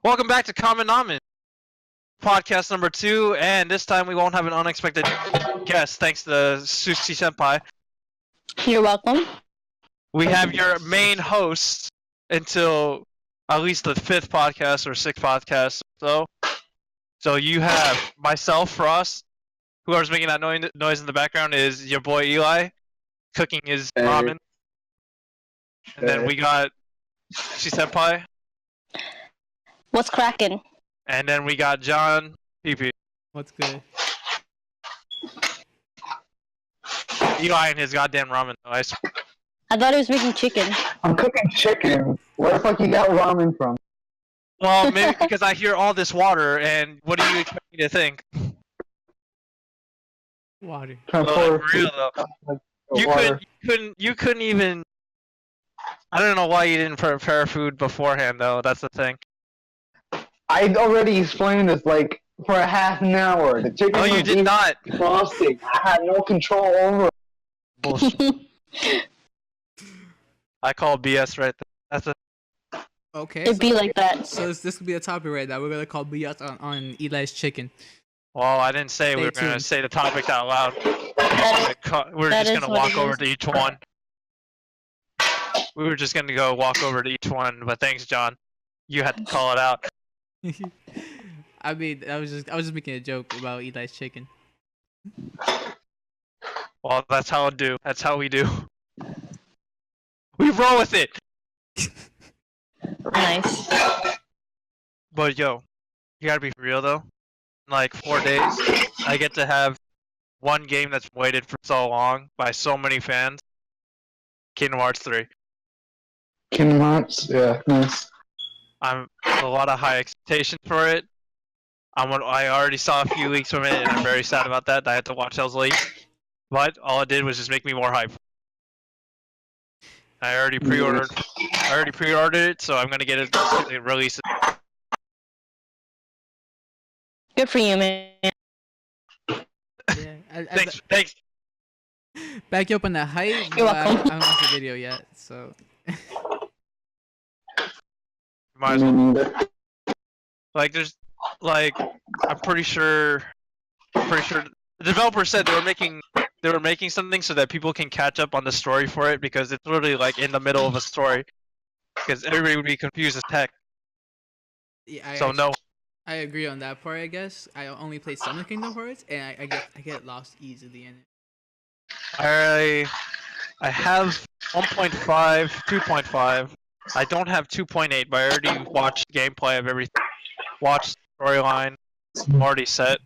Welcome back to Common Nomin, podcast number 2, and this time we won't have an unexpected guest thanks to SushiSenpai. You're welcome. We have your main host until at least the 5th podcast or 6th podcast. So you have myself, Frost. Whoever's making that noise in the background is your boy Eli, cooking his ramen. And then we got SushiSenpai. What's cracking? And then we got John PP. What's good? Eli and his goddamn ramen. I swear. I thought he was making chicken. I'm cooking chicken. Where the fuck you got ramen from? Well, maybe because I hear all this water, and what do you expect me to think? Water. Well, for real though, you couldn't even. I don't know why you didn't prepare food beforehand though. That's the thing. I already explained this like for a half an hour. The chicken. Oh, you did not. Frosting. I had no control over it. Bullshit. I call BS right there. That's a. Okay. It'd be like that. So this could be a topic right now. We're gonna call BS on Eli's chicken. Well, I didn't say we were gonna say the topic out loud. We're just gonna walk over to each one. We were just gonna go walk over to each one, but thanks, John. You had to call it out. I mean, I was just making a joke about Eli's chicken. Well, that's how I do. That's how we do. We roll with it. Nice. But yo, you gotta be for real though. In like 4 days, I get to have one game that's waited for so long by so many fans. Kingdom Hearts 3. Kingdom Hearts, yeah, nice. I'm a lot of high expectations for it. I already saw a few leaks from it, and I'm very sad about that. I had to watch those leaks, but all it did was just make me more hyped. I already pre-ordered. It, so I'm gonna get it released. Good for you, man. Yeah. Thanks. Back you up on the hype. You're I welcome. haven't watched the video yet, so. Might as well. Like, I'm pretty sure the developer said they were making something so that people can catch up on the story for it because it's literally like in the middle of a story. Because everybody would be confused as heck. Yeah, I agree on that part. I guess I only played some of Kingdom Hearts, and I get lost easily in it. I have 1.5, 2.5. I don't have 2.8, but I already watched gameplay of everything. Watched storyline. I'm already set.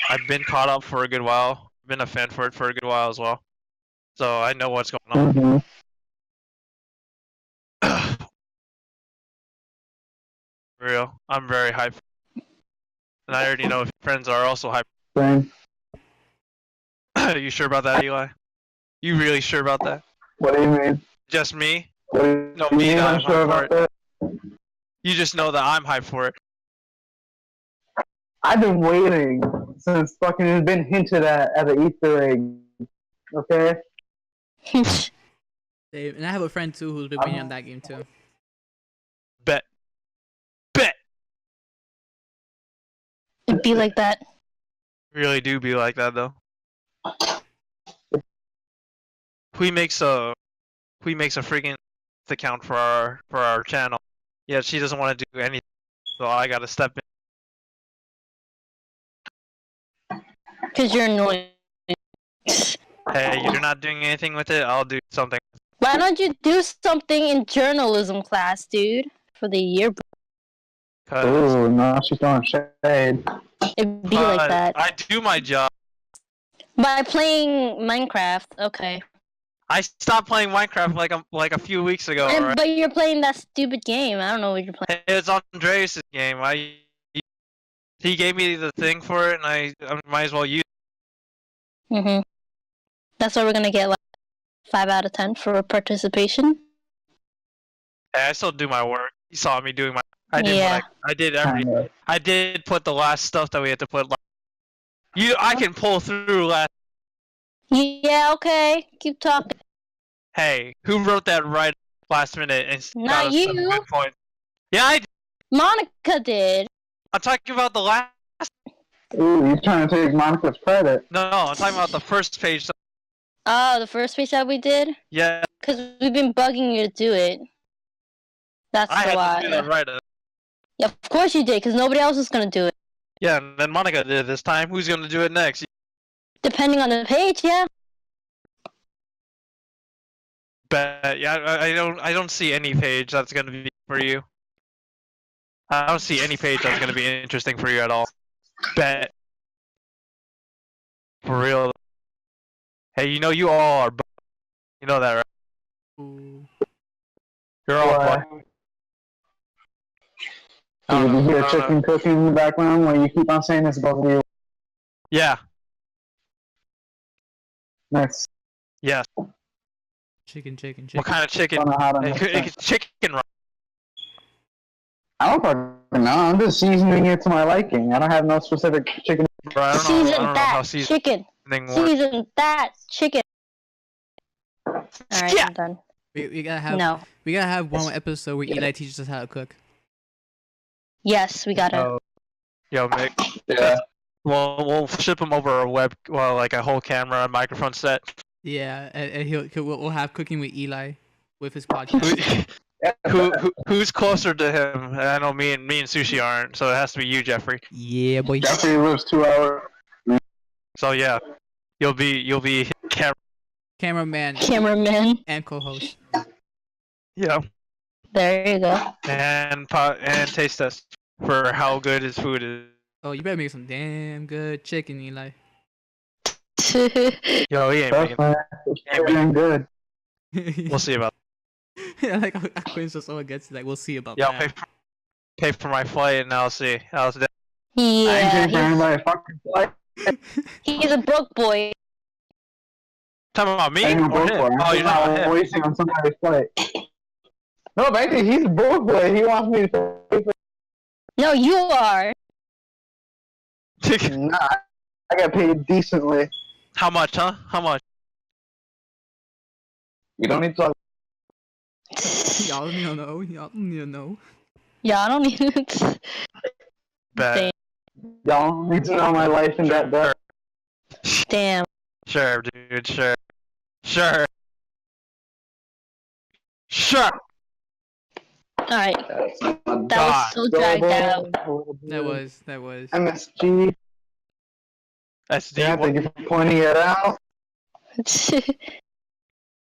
I've been caught up for a good while. Been a fan for it for a good while as well. So I know what's going on. Mm-hmm. For real. I'm very hyped. And I already know if your friends are also hyped. Same. Are you sure about that, Eli? You really sure about that? What do you mean? Just me? What do you No, mean me, I'm I'm sure hyped about for it. that? You just know that I'm hyped for it. I've been waiting since fucking it's been hinted at as an Easter egg. Okay? And I have a friend too who's been waiting on that game too. Bet. It'd be like that. Really do be like that though. Hui makes a freaking account for our channel. Yeah, she doesn't want to do anything, so I gotta step in. Because you're annoying. Hey, you're not doing anything with it. I'll do something. Why don't you do something in journalism class, dude? For the yearbook. Ooh, no, she's throwing shade. It'd be like that. I do my job. By playing Minecraft, okay. I stopped playing Minecraft like a few weeks ago. Right? But you're playing that stupid game. I don't know what you're playing. It's Andreas' game. He gave me the thing for it, and I might as well use it. That's why we're gonna get like 5 out of 10 for participation. Hey, I still do my work. You saw me doing my. I did I did put the last stuff that we had to put. I can pull through last. Yeah, okay. Keep talking. Hey, who wrote that right last minute and Not got us you. some good points? Yeah, I Monica did. I'm talking about the last. Ooh, you're trying to take Monica's credit. No, I'm talking about the first page. Oh, the first page that we did? Yeah. Because we've been bugging you to do it. That's I why. had to do that right. Yeah, of course you did, because nobody else was going to do it. Yeah, and then Monica did it this time. Who's going to do it next? Depending on the page, yeah. But yeah, I don't see any page that's going to be for you. I don't see any page that's going to be interesting for you at all. Bet. For real. Hey, you know you all are. You know that, right? Ooh. You're all. Did you hear chicken cooking in the background where you keep on saying it's supposed to be? Yeah. Nice. Yes. Chicken. What kind of chicken? I don't know how to make that. It's chicken. I don't fucking know. I'm just seasoning it to my liking. I don't have no specific chicken. Bro, I don't know how chicken. works. Season that chicken. Alright, Yeah. I'm done. We gotta have. No. We gotta have one episode where Eli teaches us how to cook. Yes, we gotta. Yo, Mick. Yeah. We'll ship him over like a whole camera and microphone set. Yeah, and we'll have cooking with Eli with his podcast. Who's closer to him? I know me and Sushi aren't, so it has to be you, Jeffrey. Yeah, boy. Jeffrey lives 2 hours. So yeah, you'll be Cameraman and co-host. Yeah. There you go. And taste test for how good his food is. Oh, you better make some damn good chicken, Eli. Yo, he ain't making. It's damn good. We'll see about. I like how Quinn's just so against it. Like, we'll see about Yeah, that. pay for my flight and I'll see. I ain't Yeah, paying for anybody fucking flight. he's a broke boy. Talking about me I ain't a or broke him? boy. Oh, you're not him. wasting on somebody's flight. No, baby, he's a broke boy. He wants me to pay for. No, you are. Nah, I got paid decently. How much, huh? How much? You don't need to talk. Y'all need to know. Y'all need to know. Yeah, I don't need it. Bet. Y'all need to know my life in that depth. Damn. Sure, dude. Sure. Alright. That was so dragged out. That was. MSG. SD. Yeah, thank you for pointing it out.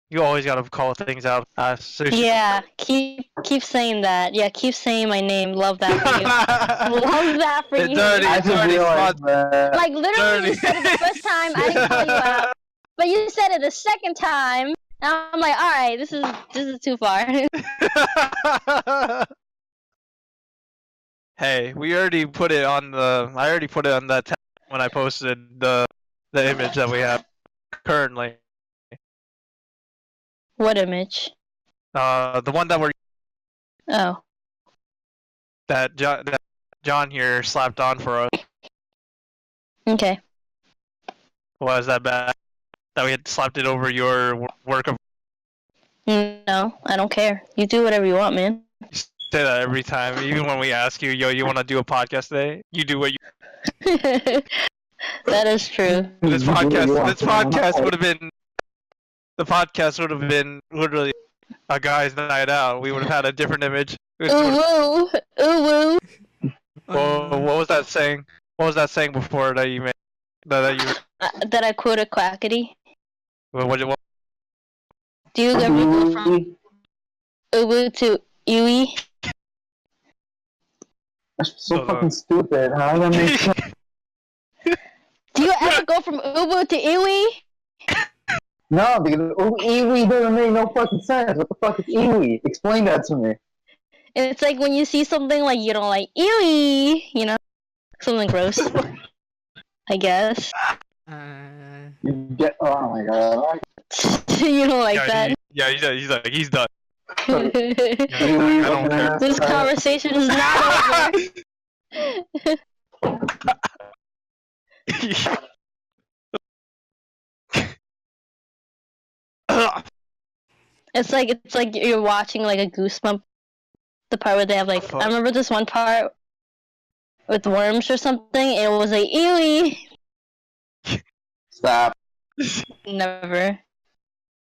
You always gotta call things out. Sushi. Yeah, keep saying that. Yeah, keep saying my name. Love that for you. Love that for It's you. dirty. I It's just dirty. realized that. Like literally, Dirty. you said it the first time. I didn't call you out, but you said it the second time. And I'm like, all right, this is too far. Hey, we already put it on the. I already put it on that tab when I posted the image that we have currently. What image? The one that Oh. that John here slapped on for us. Okay. Was that bad? That we had slapped it over your work of. No, I don't care. You do whatever you want, man. You say that every time, even when we ask you, yo, you want to do a podcast today? You do what you. That is true. This podcast would have been. The podcast would have been literally a guy's night out. We would have had a different image. Ooh woo, ooh woo. What was that saying? What was that saying before that you made? That you. That I quoted Quackity. What? Do you ever go from uwu to iwi? That's so fucking stupid. How does that make sense? Do you ever go from uwu to iwi? No, because iwi doesn't make no fucking sense. What the fuck is iwi? Explain that to me. It's like when you see something like you don't like iwi, you know, something gross. I guess. You get. Oh my god. You don't like that. He's done. Iwi, I don't care. This conversation is not over. It's like you're watching like a goosebump The part where they have like, I remember this one part with worms or something. It was like, ewy. Stop. Never.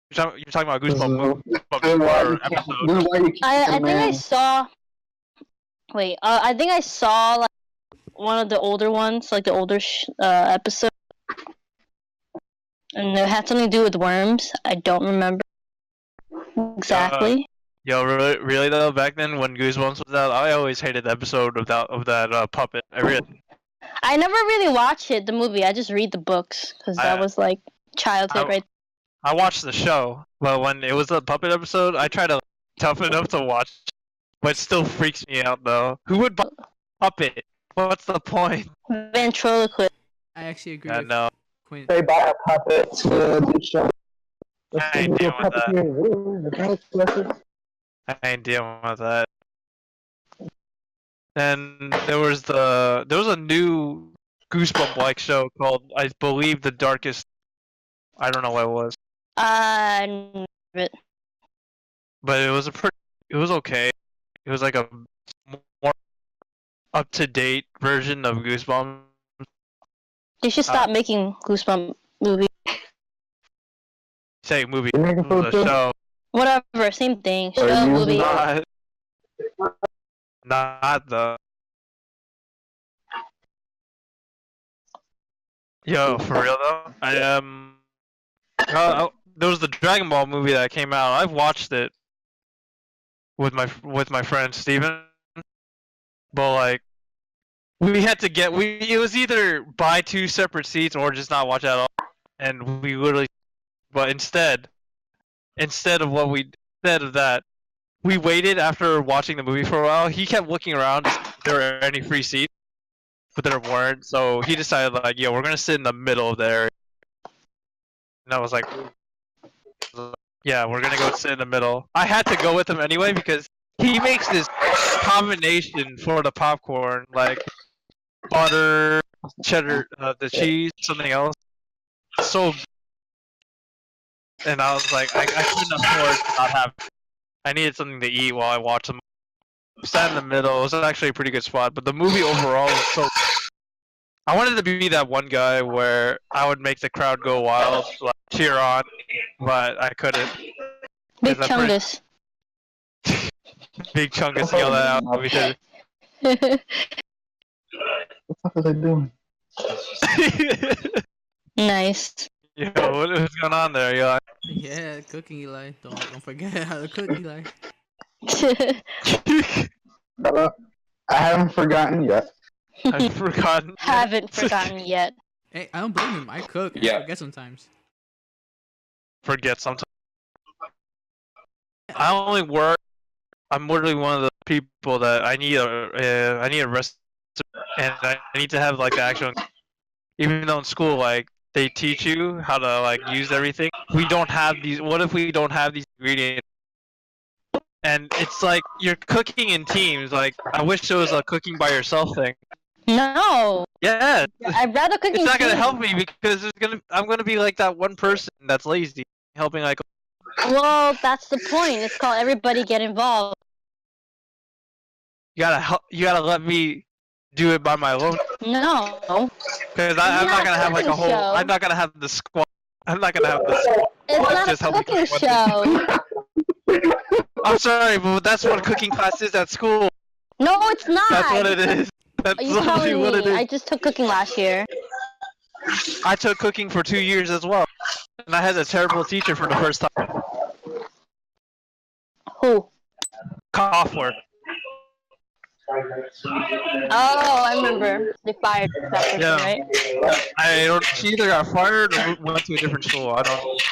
You're talking about Goosebumps This is why you episode. I think I saw. Wait, I think I saw like one of the older ones, like the older episode, and it had something to do with worms. I don't remember exactly. Yo, really though, back then when Goosebumps was out, I always hated the episode of that puppet. I never really watched it, the movie. I just read the books because that was like childhood, right? I watched the show, but when it was a puppet episode, I tried to toughen up to watch, but it still freaks me out though. Who would buy a puppet? What's the point? Ventriloquist. I actually agree with Quinn. They buy a puppet to the show. I ain't dealing with that. I ain't dealing with that. And there was a new Goosebump-like show called, I believe, The Darkest. I don't know what it was. But it was it was okay. It was like a more up-to-date version of Goosebumps. They should stop making Goosebump movies. Say movie. It was a show. Whatever, same thing. Show, movie. Not the. Yo, for real though, there was the Dragon Ball movie that came out. I've watched it with my friend Steven. But like, we had to it was either buy 2 separate seats or just not watch it at all. And we literally, but instead of that, we waited after watching the movie for a while. He kept looking around to see if there were any free seats, but there weren't. So he decided like, yo, we're gonna sit in the middle of there. And I was like, yeah, we're gonna go sit in the middle. I had to go with him anyway because he makes this combination for the popcorn, like butter, cheddar, the cheese, something else. So, and I was like, I couldn't afford to not have it. I needed something to eat while I watched them. Sat in the middle. It was actually a pretty good spot, but the movie overall was so. I wanted to be that one guy where I would make the crowd go wild, like cheer on, but I couldn't. Big Chungus. Big Chungus yelled that out. We did. What the fuck was I doing? Nice. Yo, what's going on there, Eli? Yeah, cooking, Eli. Don't forget how to cook, Eli. I haven't forgotten yet. I've forgotten. Haven't forgotten yet. Hey, I don't blame him. I cook. I forget sometimes. Forget sometimes. I only work. I'm literally one of the people that I need a recipe, and I need to have like the actual. Even though in school, like they teach you how to like use everything, we don't have these. What if we don't have these ingredients? And it's like you're cooking in teams. Like I wish there was a cooking by yourself thing. No. Yeah. I'd rather cook. It's not gonna help me because I'm gonna be like that one person that's lazy, helping like. Well, that's the point. It's called everybody get involved. You gotta let me do it by my own. No. Because I'm not gonna have like a whole. Show. I'm not gonna have the squad. I'm not gonna have the squad. It's not a cooking show. I'm sorry, but that's what cooking class is at school. No, it's not. That's what it is. That's Are you literally telling what it me? is. I just took cooking last year. I took cooking for 2 years as well, and I had a terrible teacher for the first time. Who? Koffler. Oh, I remember. They fired that person, right? I don't. She either got fired or went to a different school.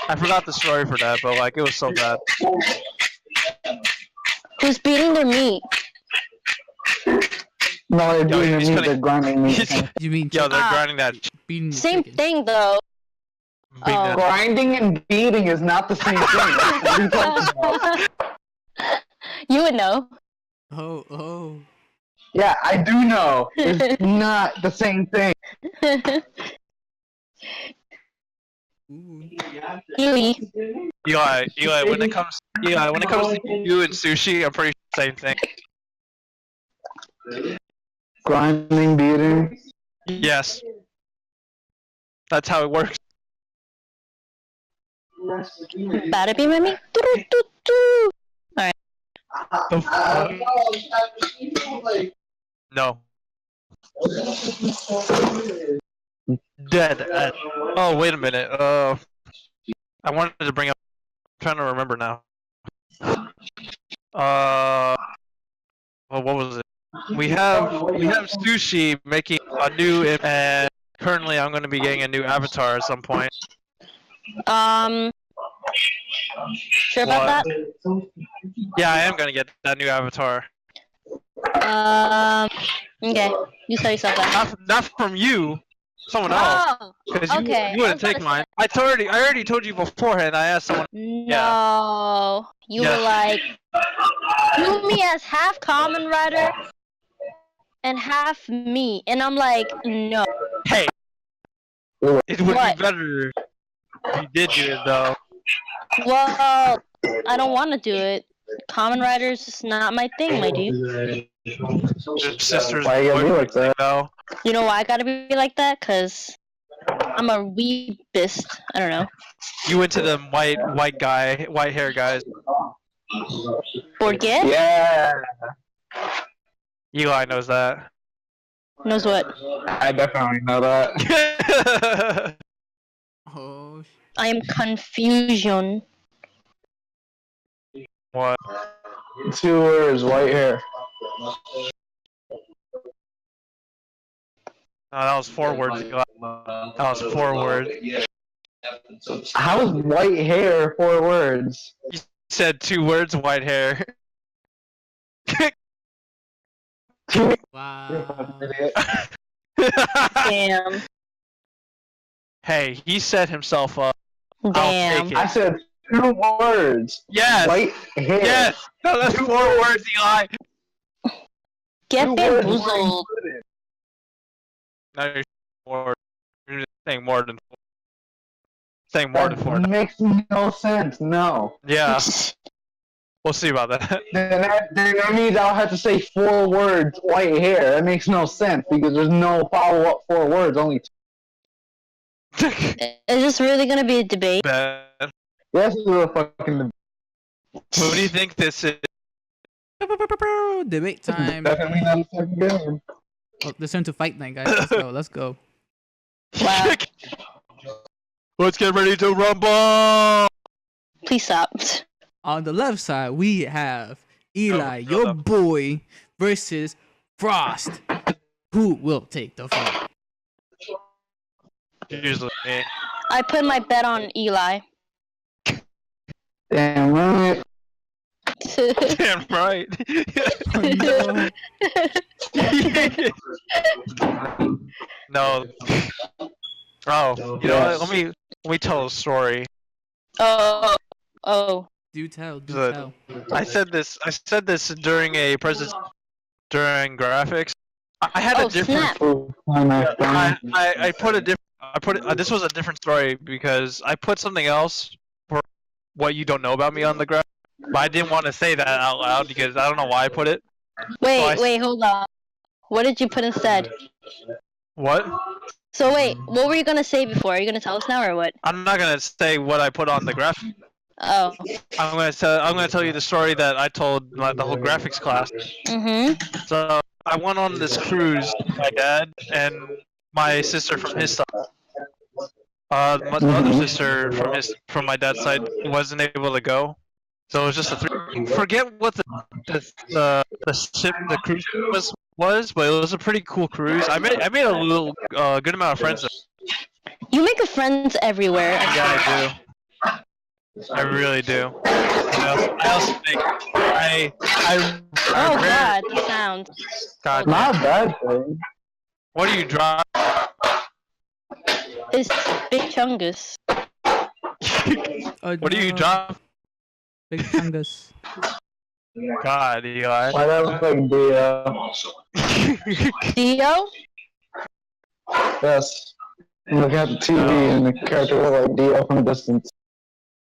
I forgot the story for that, but like it was so bad. Who's beating their meat? No, they're doing the meat. They're grinding meat. You mean? Yo, they're grinding that. Beating Same chicken. thing though. Grinding and beating is not the same thing. What are you talking about? You would know. Oh. Yeah, I do know. It's not the same thing. Eli. Eli, when it comes to you and sushi, I'm pretty sure the same thing. Grinding, beating. Yes. That's how it works. Bada bing, bada bing. Doo-doo-doo-doo. Alright. The fuck? No. Dead. Oh, wait a minute. I wanted to bring up. I'm trying to remember now. Well, what was it? We have Sushi making a new, and currently I'm going to be getting a new avatar at some point. Sure about that? Yeah, I am going to get that new avatar. Okay. You tell yourself that. Not from you. Someone else. Oh, Because okay. you wouldn't take mine. I already told you beforehand. I asked someone. No. You Yeah. were like, do me as half common rider and half me. And I'm like, no. Hey. It would What? be better if you did do it, though. Well, I don't want to do it. Common rider is just not my thing, my dude. Your sister's Why you gotta be like that? though. You know why I gotta be like that? Cause I'm a weebist. I don't know. You into the white hair guys. Forget? Yeah. Eli knows that. Knows what? I definitely know that. Oh, I am confusion. What? 2 words, white hair. No, that was 4 words. Eli. That was 4 words. How is white hair 4 words? You said 2 words, white hair. wow. Damn. Hey, he set himself up. I'll Damn. take it. I said 2 words. Yes. White hair. Yes. No, that's 4 words, Eli. Get 2 words were bamboozled. included. No, you're just saying more than 4. Saying more than 4. That makes no sense. No. Yeah. We'll see about that. Then that means I'll have to say 4 words, white hair. That makes no sense because there's no follow-up 4 words. Only 2. Is this really gonna be a debate? Bad. Yes, it's a fucking. Who do you think this is? Debate time. Definitely not a fucking game. Oh, let's turn to fight night, guys. Let's go. Let's go. Wow. Let's get ready to rumble! Please stop. On the left side, we have Eli, No, your no. boy, versus Frost. Who will take the fight? Usually me. I put my bet on Eli. Damn right. Damn right. No. Oh, you know what? Let me tell a story. Oh. Do tell. Do Good. tell. I said this during a during graphics. I had Oh, a different. snap. I put a different. This was a different story because I put something else for what you don't know about me on the graph. But I didn't want to say that out loud because I don't know why I put it. Wait, hold on. What did you put instead? What? So wait, what were you gonna say before? Are you gonna tell us now or what? I'm not gonna say what I put on the graph. Oh. I'm gonna tell you the story that I told the whole graphics class. Mm-hmm. So I went on this cruise with my dad and my sister from his side. My other sister from my dad's side wasn't able to go, so it was just a 3. Forget what the cruise was, but it was a pretty cool cruise. I made a little good amount of friends. You make friends everywhere. Yeah, I do. I really do. I also think Oh god, the sound. God, Not a bad thing. what do you draw? It's Big Chungus. Oh, What do you no. draw? Big fungus. God, Eli. Why that look like Dio? Yes. Look at the TV and the character look like Dio from a distance.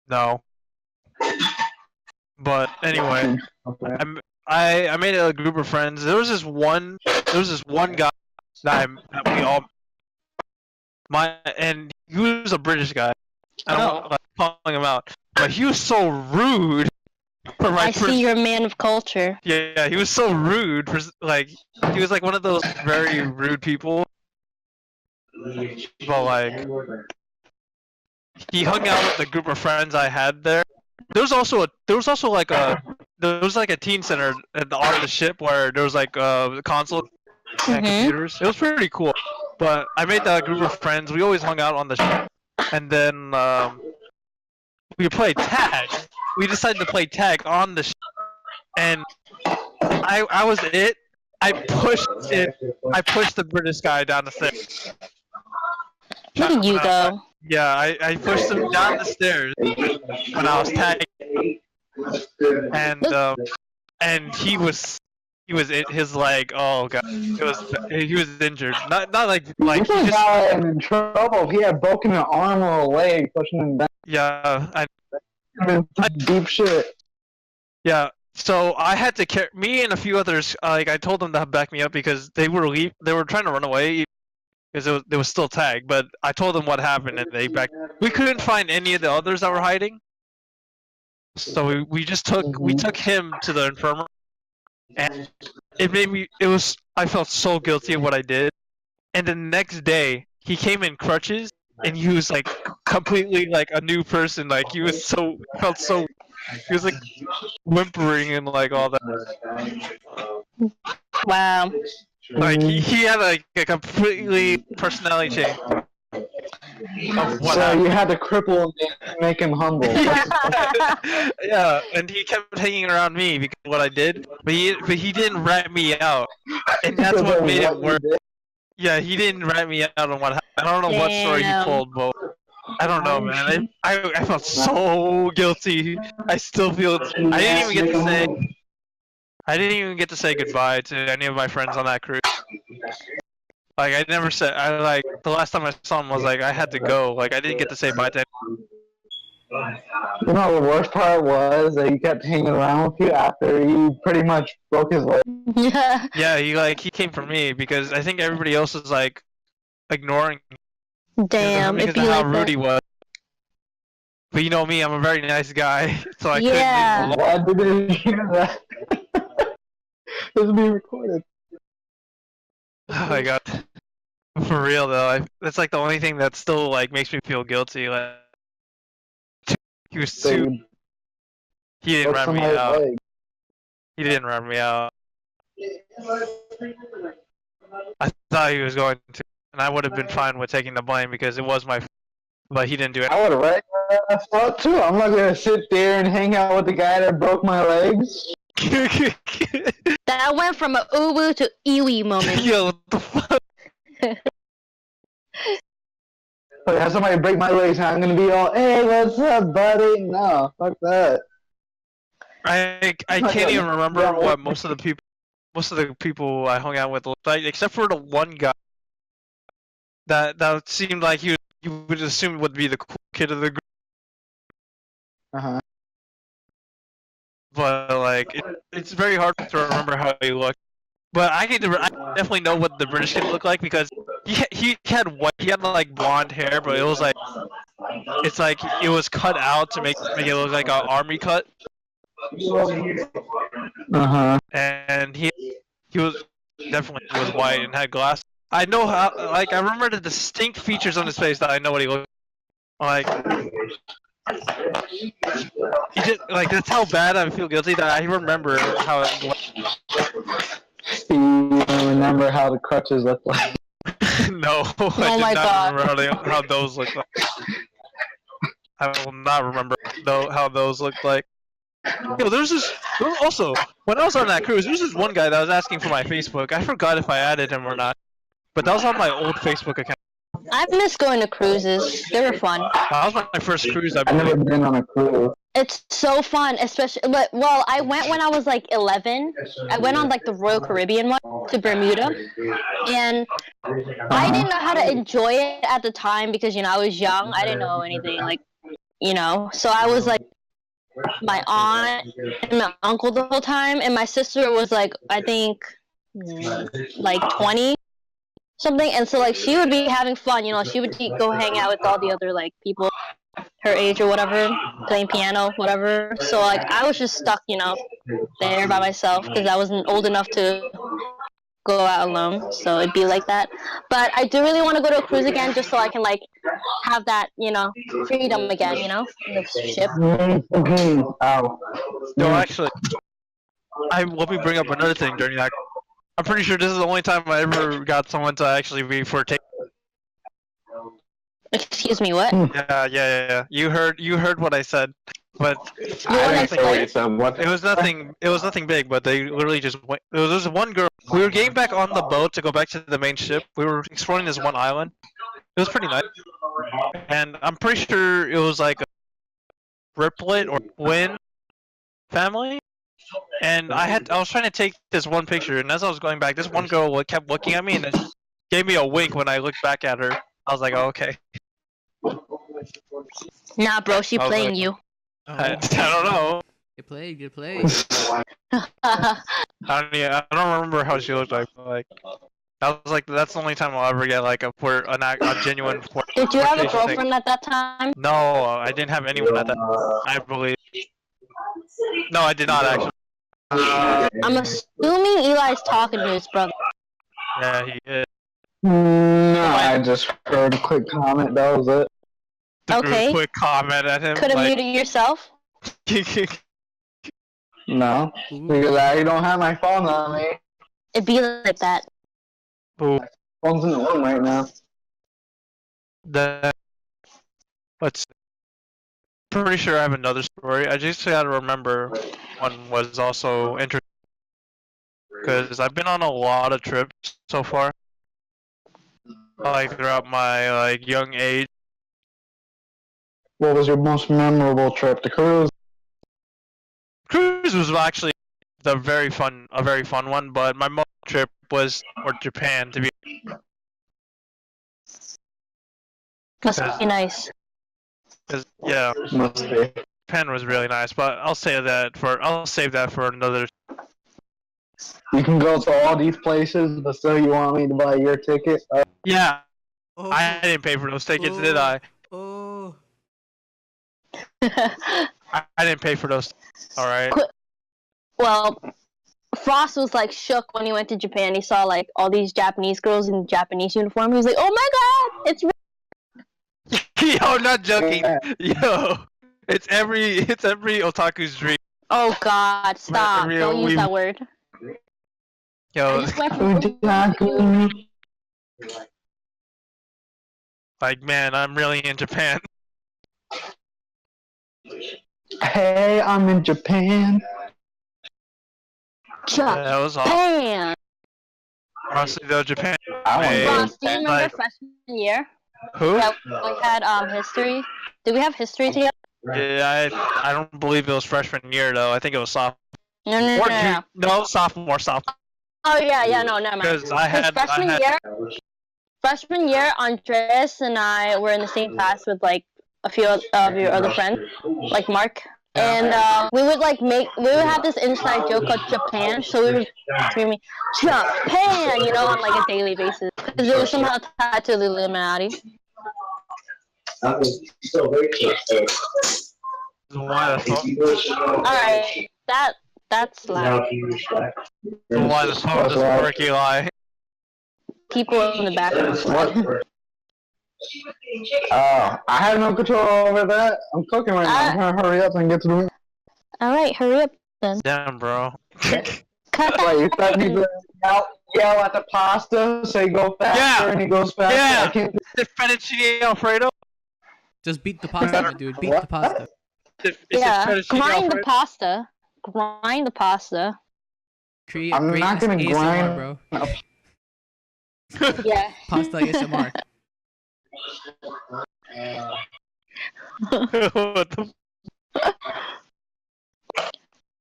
No. But anyway, Okay. I made a group of friends. There was this one guy that we all and he was a British guy. I don't want calling him out, but he was so rude. I see you're a man of culture. Yeah, he was so rude. He was like one of those very rude people. But like, he hung out with the group of friends I had there. There was like a teen center on the ship where there was like a console and computers. It was pretty cool. But I made that group of friends. We always hung out on the ship, and then we played tag. We decided to play tag on the ship, and I was it. I pushed the British guy down the stairs. Look at you go. Yeah, I pushed him down the stairs when I was tagging, and he was his leg. Oh god, he was injured. Not like This he just. guy in trouble. He had broken an arm or a leg, pushing him down. Yeah, Deep shit. yeah. So I had to carry me and a few others. Like I told them to back me up because they were trying to run away because it was still tagged. But I told them what happened and they backed. We couldn't find any of the others that were hiding. So we took him to the infirmary, and I felt so guilty of what I did. And the next day he came in crutches and he was like completely like a new person. Like he was he was like whimpering and like all that. Wow. Like he had like a completely personality change. So you had to cripple him and make him humble. Yeah, and he kept hanging around me because of what I did, but he didn't rat me out, and that's what made it worse. Yeah, he didn't rat me out on what happened. I don't know what story he told, but I don't know, man. I felt so guilty. I still feel. I didn't even get to say goodbye to any of my friends on that cruise. Like I never said. The last time I saw him was like I had to go. Like I didn't get to say bye to him. You know the worst part was that he kept hanging around with you after he pretty much broke his leg. Yeah. Yeah, he came for me because I think everybody else was like ignoring him Damn. because If of you how like rude that. he was. But you know me, I'm a very nice guy, so I couldn't Yeah. leave him alone. Why did you hear that? This is being recorded. Oh my god. For real though, that's like the only thing that still like makes me feel guilty. Like he was too. He didn't rat me out. He didn't rat me out. I thought he was going to, and I would have been fine with taking the blame because it was my. But he didn't do it. I would have read that thought too. I'm not gonna sit there and hang out with the guy that broke my legs. That went from an uwu to iwi moment. Yo, what the fuck? Like, have somebody break my legs and I'm gonna be all, hey, what's up, buddy? No, fuck that. I can't even remember what most of the people I hung out with looked like, except for the one guy that seemed like you would assume would be the cool kid of the group. Uh-huh. But like it's very hard to remember how he looked. But I definitely know what the British kid looked like because he had like blonde hair, but it was like it was cut out to make it look like an army cut. Uh-huh. And he was definitely was white and had glasses. I know how I remember the distinct features on his face that I know what he looked like. He just that's how bad I feel guilty that I remember how it was. You remember how the crutches look like? No, I did not remember how those looked like. I will not remember how those looked like. Yo, also, when I was on that cruise, there was this one guy that was asking for my Facebook. I forgot if I added him or not. But that was on my old Facebook account. I've missed going to cruises. They were fun. That was my first cruise, I've never been on a cruise. It's so fun, especially. Well, I went when I was like 11. I went on like the Royal Caribbean one to Bermuda, and I didn't know how to enjoy it at the time because I was young. I didn't know anything, so I was like, my aunt and my uncle the whole time, and my sister was like, I think, like 20 something, and so like she would be having fun, you know, she would go hang out with all the other like people her age or whatever, playing piano, whatever. So like I was just stuck, you know, there by myself because I wasn't old enough to go out alone. So it'd be like that. But I do really want to go to a cruise again, just so I can like have that, you know, freedom again, you know, in the ship. Ow. No, actually, let me bring up another thing during that. I'm pretty sure this is the only time I ever got someone to actually be for take. Excuse me, what? Yeah. You heard what I said, but I didn't say what it was nothing. It was nothing big, but they literally just went. There was one girl. We were getting back on the boat to go back to the main ship. We were exploring this one island. It was pretty nice, and I'm pretty sure it was like a Riplet or twin family. And I was trying to take this one picture, and as I was going back, this one girl kept looking at me and then gave me a wink when I looked back at her. I was like, oh, okay. Nah, bro, she playing like, you. I don't know. Good play. I don't remember how she looked like. But like, I was like, that's the only time I'll ever get like a genuine. Did you have a girlfriend at that time? No, I didn't have anyone at that. I believe. No, I did not actually. I'm assuming Eli's talking to his brother. Yeah, he is. No, I just heard a quick comment. That was it. Okay. Quick comment at him. Could have muted yourself. No, because I don't have my phone on me. It'd be like that. Ooh. Phone's in the room right now. Pretty sure I have another story. I just gotta remember one was also interesting because I've been on a lot of trips so far, like throughout my like young age. What was your most memorable trip? The cruise? Cruise was actually a very fun one, but my most trip was for Japan to be. Must be nice. Yeah, Must be. Japan was really nice, but I'll save that for another. You can go to all these places, but still you want me to buy your ticket? Yeah, Oh, I didn't pay for those tickets, did I? Oh. I didn't pay for those. All right. Well, Frost was like shook when he went to Japan. He saw like all these Japanese girls in Japanese uniform. He was like, "Oh my god, it's." Yo, not joking. Yo, it's every otaku's dream. Oh god, stop! Don't use that word. Yo, like man, I'm really in Japan. Hey, I'm in Japan. That was awesome. Japan. Honestly, though, Japan. Frost, do you remember freshman year? Who? Yeah, we had history. Did we have history together? Yeah, I don't believe it was freshman year though. I think it was sophomore. No. Sophomore. Oh yeah, no, never mind. Because freshman year, Andreas and I were in the same class with like a few of your other friends, like Mark. And we would have this inside joke called Japan, so we would screaming Japan, you know, on like a daily basis, because it was somehow tied to the Illuminati. Alright, that's loud. Why the song doesn't work, Eli? People in the background. I have no control over that. I'm cooking right now. I'm trying to hurry up and get to the room. Alright, hurry up then. Damn, bro. Cut Wait, you thought me to yell at the pasta, say go faster, and he goes faster? Yeah! I can't do The fettuccine Alfredo? Just beat the pasta, dude. Beat the pasta. Grind the pasta. Grind the pasta. I'm not gonna ASMR, grind, bro. Yeah. Pasta ASMR. What the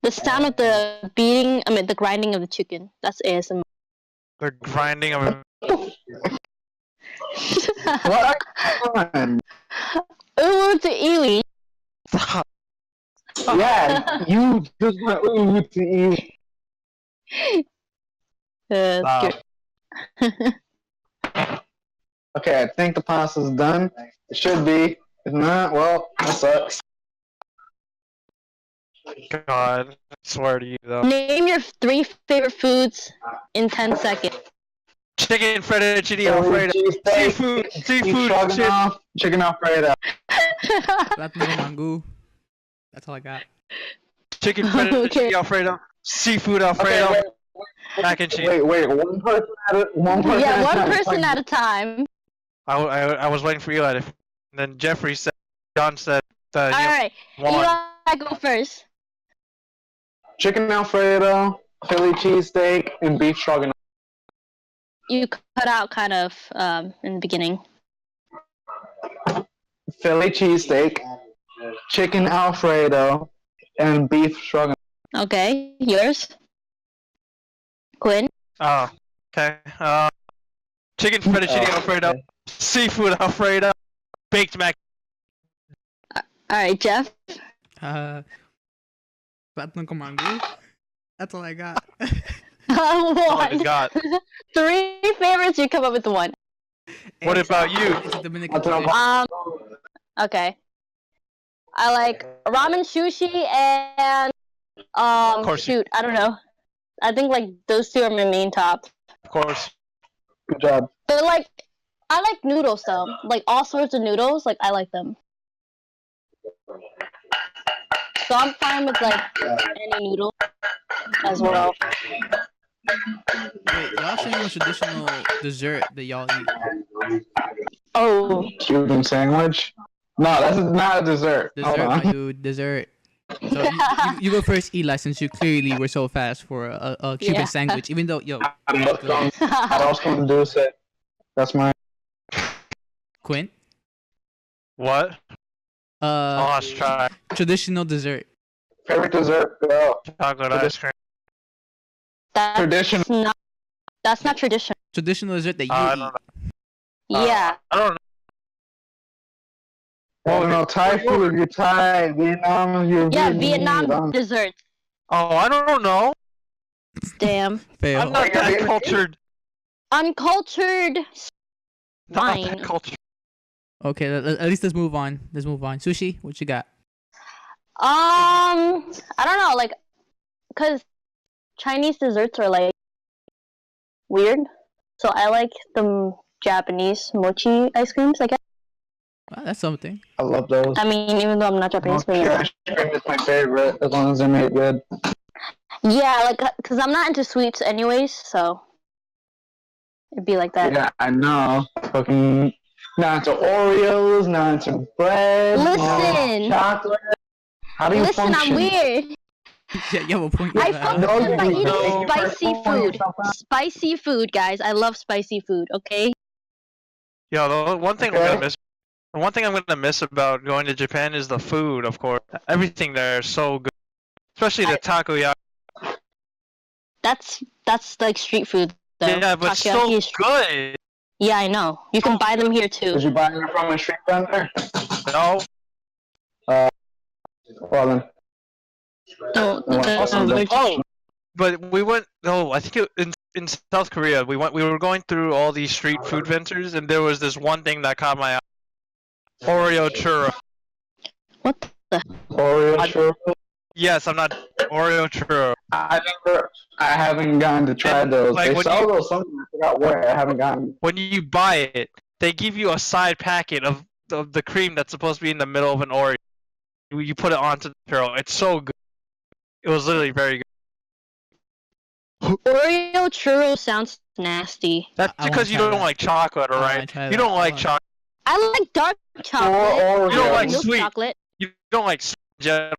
The sound of the the grinding of the chicken. That's ASMR. The grinding of What? Ooh, to Ely. Yeah, you just went ooh to eat. Wow. Okay, I think the pasta's done. It should be. If not, well, that sucks. God, I swear to you though. Name your 3 favorite foods in 10 seconds. Chicken fettuccine Philly alfredo. cheesesteak, Seafood, beef stroganoff, chicken alfredo. Platinum mango. That's all I got. chicken fettuccine Okay. alfredo, seafood Okay, alfredo, wait, mac and cheese. wait. One person at a one Yeah, one time. person at a time. I was waiting for you at it. And then Jeffrey said, John said, Alright, one. Eli, go first. Chicken alfredo, Philly cheesesteak, and beef stroganoff. You cut out kind of in the beginning. Philly cheesesteak, chicken alfredo, and beef stroganoff. Okay, yours? Quinn? Oh, okay. Chicken fettuccine alfredo, okay. seafood alfredo, baked mac. Alright, Jeff? Platinum mango. That's all I got. Oh my One. God. 3 favorites, you come up with 1. What about you? It's a Dominican That's what dish. I'm- Okay. I like ramen, sushi, and course. shoot, I don't know. I think like those 2 are my main top. Of course. Good job. But like, I like noodles though. Like all sorts of noodles, like I like them. So I'm fine with like any noodle as well. Wait, y'all should know a traditional dessert that y'all eat. Oh, Cuban sandwich? No, that's not a dessert. Hold Dessert, my on. dude. Dessert. So you go first, Eli, since you clearly were so fast for a Cuban Yeah. sandwich. Even though, yo, I was going to do it. That's my. Quinn, What? Oh, let's try traditional dessert. Favorite dessert? Go. chocolate ice cream. that's Traditional. not. That's not traditional. Traditional dessert that you I eat. don't know. Yeah. I don't know. Oh no, Thai food, you're Thai. Vietnam, you're Yeah, Vietnamese. Vietnam desserts. Oh, I don't know. Damn. Fail. I'm not that cultured. Uncultured. Not Fine. that cultured. Okay, at least let's move on. Let's move on. Sushi, what you got? I don't know, like, cause Chinese desserts are like weird, so I like the Japanese mochi ice creams. I guess. Well, that's something. I love those. I mean, even though I'm not Japanese, but yeah. Ice cream is my favorite, as long as they're made good. Yeah, like, cause I'm not into sweets anyways, so it'd be like that. Yeah, I know. Fucking not into Oreos, not into bread. Listen. Chocolate. How do you Listen, function? I'm weird. Yeah, you have a point. I there. function No, you by eating don't. spicy food. Spicy food, guys. I love spicy food. Okay. Yo, the one thing I'm Okay. gonna miss. The one thing I'm gonna miss about going to Japan is the food, of course. Everything there is so good, especially the takoyaki. That's like street food though. Yeah, but Takoyaki so is- good. Yeah, I know. You can buy them here too. Did you buy it from a street vendor? No. Well then. Also, Oh, but we went. No, I think in South Korea we were going through all these street food vendors, and there was this one thing that caught my eye. Oreo churro. what the? Oreo churro. Yes, I'm not Oreo churro. I haven't gotten to try those. Like, They when sell you- those somewhere. I forgot where. I haven't gotten. When you buy it, they give you a side packet of the cream that's supposed to be in the middle of an Oreo. You put it onto the churro. It's so good. It was literally very good. Oreo churro sounds nasty. That's I wanna because you try don't that. like chocolate, I wanna alright? try You that. don't I like wanna- chocolate. I like dark chocolate. Oreo. You don't like milk sweet. chocolate. You don't like sweet. Jet.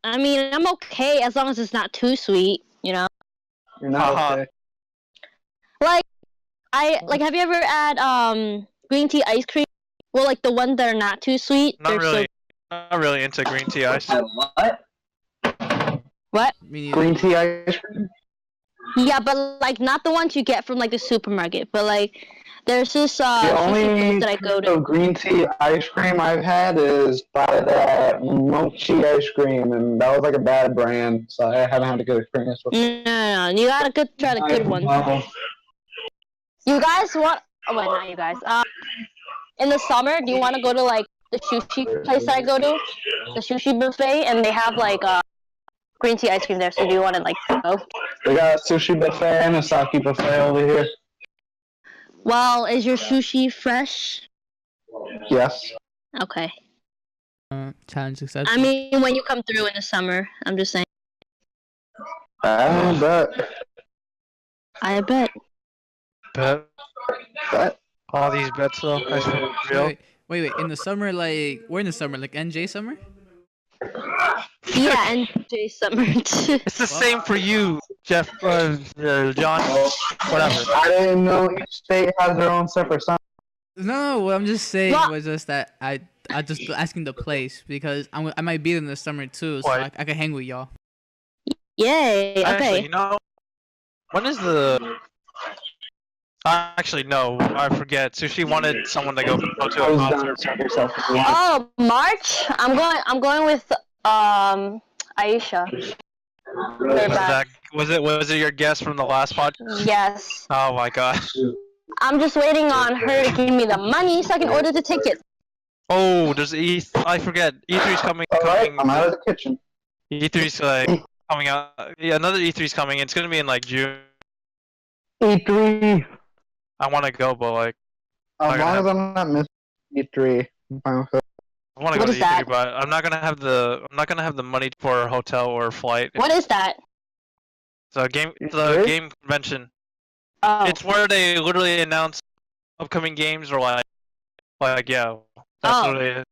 I mean, I'm okay as long as it's not too sweet. You know. You're not Uh-huh. okay. Like, have you ever had green tea ice cream? Well, like the ones that are not too sweet. Not they're really. Not really into green tea ice. What? What? Me neither. Green tea ice cream? Yeah, but like not the ones you get from like the supermarket, but like there's this The sushi only place that I go type of to. green tea ice cream I've had is by that mochi ice cream, and that was like a bad brand, so I haven't had a good experience with it. No, you gotta try the good ones. You guys want? Oh wait, not you guys. In the summer, do you want to go to like the sushi place that I go to, the sushi buffet, and they have like green tea ice cream there. So do you want to like go? We got a sushi buffet and a sake buffet over here. Well, is your sushi fresh? Yes. Okay. Challenge successful. I mean, when you come through in the summer, I'm just saying. I bet. I bet. Bet. All these bets though. I swear, real. Wait. In the summer, like we're in the summer, like NJ summer. Yeah, and Jay Summer. It's the same for you, Jeff, John, whatever. I didn't know each state has their own separate song. No, what I'm just saying What? was just that I just asking the place because I might be in the summer too, so I can hang with y'all. Yay! Okay. Actually, you know, when is the? Actually, no, I forget. Sushi wanted someone to go to a concert. Oh, March. I'm going with Aisha. They're back. Was it your guess from the last pod? Yes. Oh my gosh. I'm just waiting on her to give me the money so I can order the tickets. Oh, there's I forget. E3's coming. Alright, I'm out of the kitchen. E3's like coming out. Yeah, another E3's coming. It's gonna be in like June. E3. I want to go, but like. As long as I'm not missing E3, I'm fine with it. I want to What go is to E3, that? but I'm not gonna have the money for a hotel or a flight. What is that? It's a E3? game convention. Oh. It's where they literally announce upcoming games or like yeah. That's Oh. literally it.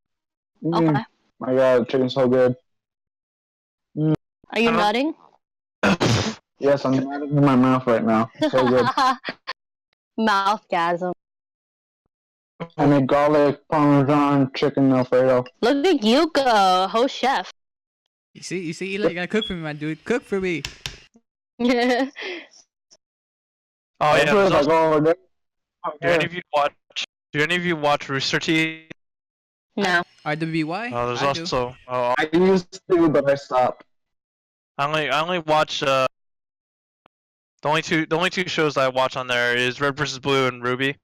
Okay. My god, chicken's so good. Are you I don't- nutting? Yes, I'm nutting in my mouth right now. So good. Mouthgasm. I made garlic parmesan chicken Alfredo. Look at you go, host chef. You see, Eli, you gotta cook for me, my dude. Cook for me. Oh yeah. That's there's what I also- go over there. Do any of you watch? Do any of you watch Rooster Teeth? No. RWBY? Oh, there's I do. also. Oh, I used to, but I stopped. I only watch. The only two shows I watch on there is Red vs Blue and Ruby,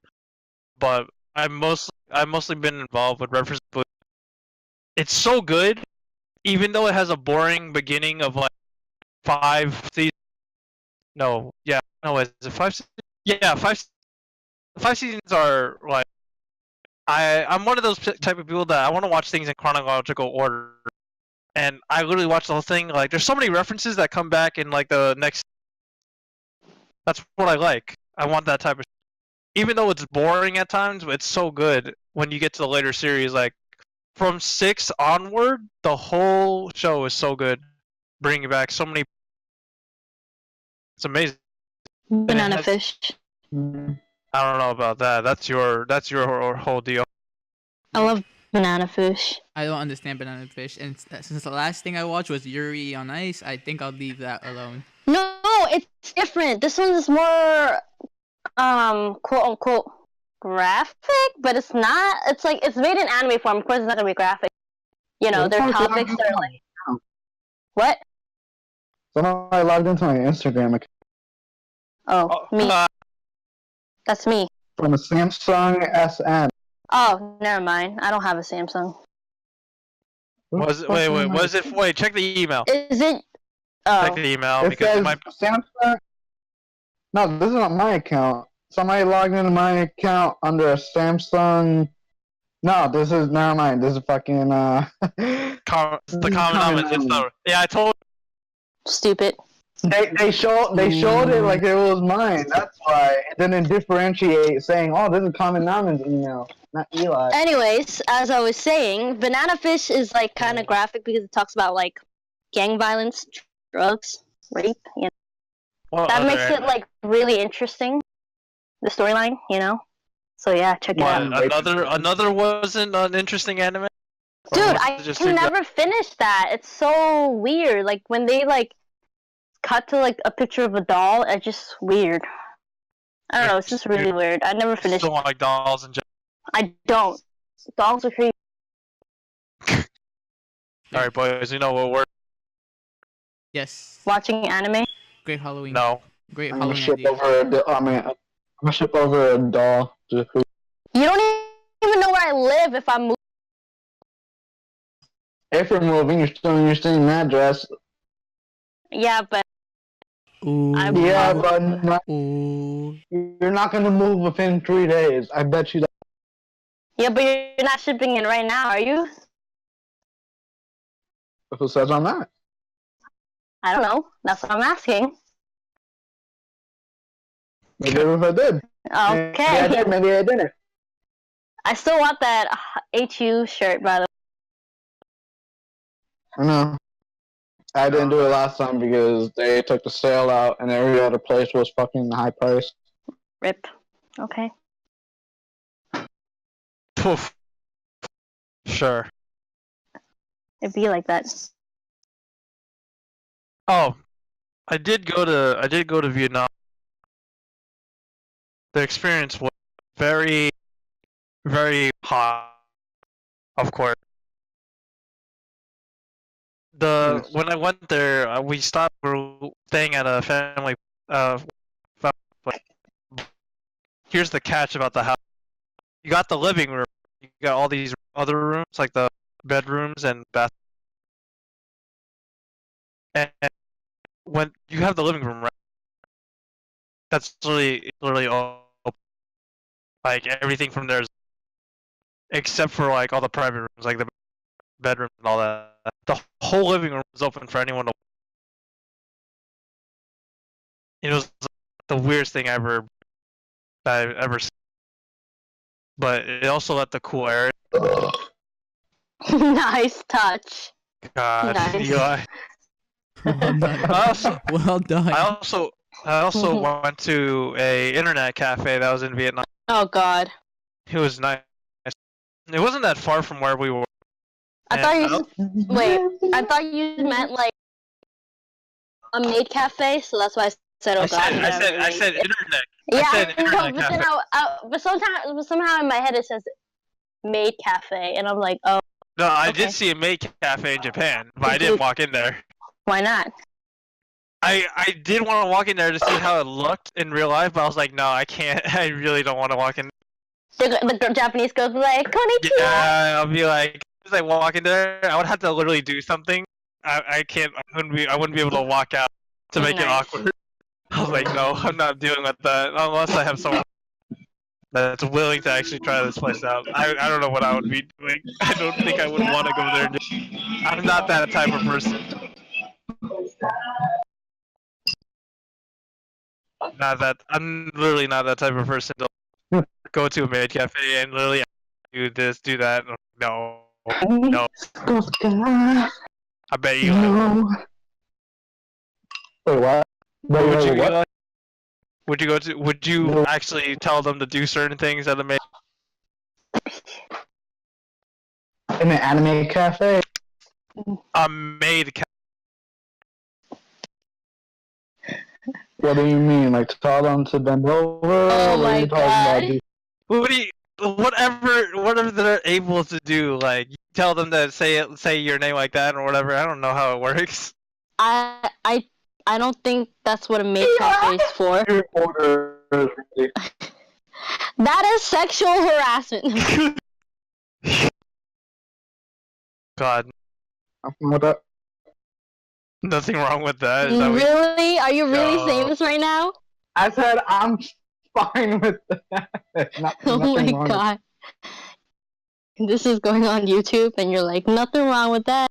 but I've mostly been involved with Red vs Blue. It's so good, even though it has a boring beginning of like 5 seasons. No, yeah, no, is it 5? Yeah, 5. 5 seasons are like. I'm one of those type of people that I want to watch things in chronological order, and I literally watch the whole thing. Like, there's so many references that come back in like the next. That's what I like. I want that type of. Even though it's boring at times, it's so good when you get to the later series. Like, from 6 onward, the whole show is so good, bringing back so many. It's amazing. Banana has- fish. I don't know about that. That's your whole deal. I love banana fish. I don't understand banana fish, and since the last thing I watched was Yuri on Ice, I think I'll leave that alone. No, it's different. This one is more, quote unquote, graphic, but it's not. It's like it's made in anime form. Of course, it's not gonna be graphic. You know, their topics are like. What? Somehow I logged into my Instagram account Oh, me. That's me. from a Samsung SN. Oh, never mind. I don't have a Samsung. Wait, check the email. Is it? Check Oh, the email It because says my Samsung. No, this is not my account. Somebody logged into my account under a Samsung. No, this is never mind. This is fucking the common knowledge. Yeah, I told. stupid. They showed it like it was mine. That's why it didn't differentiate, saying, "Oh, this is common knowledge email, not Eli." Anyways, as I was saying, banana fish is like kind of graphic because it talks about like gang violence, drugs, rape. You know? Well, That makes it like really interesting. The storyline, you know. So yeah, check it out. Another wasn't an interesting anime. Or Dude, was I it just can too never finish that. It's so weird. Like when they like cut to like a picture of a doll. It's just weird. I don't know. It's just really weird. I never finished. Don't like dolls in general. I don't. Dolls are creepy. All right, boys. You know what we're Yes. Watching anime. Great Halloween. no. Great I'm gonna Halloween ship idea. I'm gonna ship over a doll. You don't even know where I live if I'm moving. If you're moving, you're still in your same address. Yeah, but Ooh. Yeah, but Ooh. you're not gonna move within 3 days. I bet you that. yeah, but you're not shipping it right now, are you? Who says I'm not? I don't know. That's what I'm asking. Maybe if I did. Okay. Maybe I did. Maybe I didn't. I still want that HU shirt, by the way. I know. I didn't do it last time because they took the sale out and every other place was fucking high price. Rip. Okay. Poof. Sure. It'd be like that. Oh, I did go to Vietnam. The experience was very, very hot. Of course. When I went there, we stopped. We were staying at a family. But here's the catch about the house. You got the living room. You got all these other rooms, like the bedrooms and bath. And when you have the living room, right? That's literally all. Like everything from there is, except for like all the private rooms, like the bedroom and all that. The whole living room was open for anyone to. It was the weirdest thing I've ever seen. But it also let the cool air. Nice touch. God, Nice. Eli. Well done. I also went to a internet cafe that was in Vietnam. Oh God. It was nice. It wasn't that far from where we were. I thought you meant like a maid cafe, so that's why I said, "Oh God." I said internet. Yeah, I said internet but cafe. then somehow in my head it says maid cafe, and I'm like, oh. No, I Okay. did see a maid cafe in Japan, but I didn't walk in there. Why not? I did want to walk in there to see how it looked in real life, but I was like, no, I can't. I really don't want to walk in. The Japanese girls be like, "Konnichiwa." Yeah, I'll be like, as I walk in there, I would have to literally do something. I can't. I wouldn't be able to walk out to make it Nice. awkward. I was like, no, I'm not dealing with that unless I have someone that's willing to actually try this place out. I don't know what I would be doing. I don't think I would want to go there. I'm not that type of person. I'm literally not that type of person to go to a maid cafe and literally do this, do that. No. I bet you. No. Wait, what? Would you what? Would you go to? Would you actually tell them to do certain things at a maid? In an anime cafe? A maid cafe. What do you mean? Like tell them to bend over? Oh What are my you talking God. about, dude? What do you? Whatever they're able to do, like you tell them to say your name like that or whatever. I don't know how it works. I don't think that's what a maid cafe is for. Your order is really- That is sexual harassment. God, Nothing with that. nothing wrong with that. Is that what Really? Are you really No. saying this right now? I said I'm fine with that. Oh my God. This is going on YouTube, and you're like, nothing wrong with that.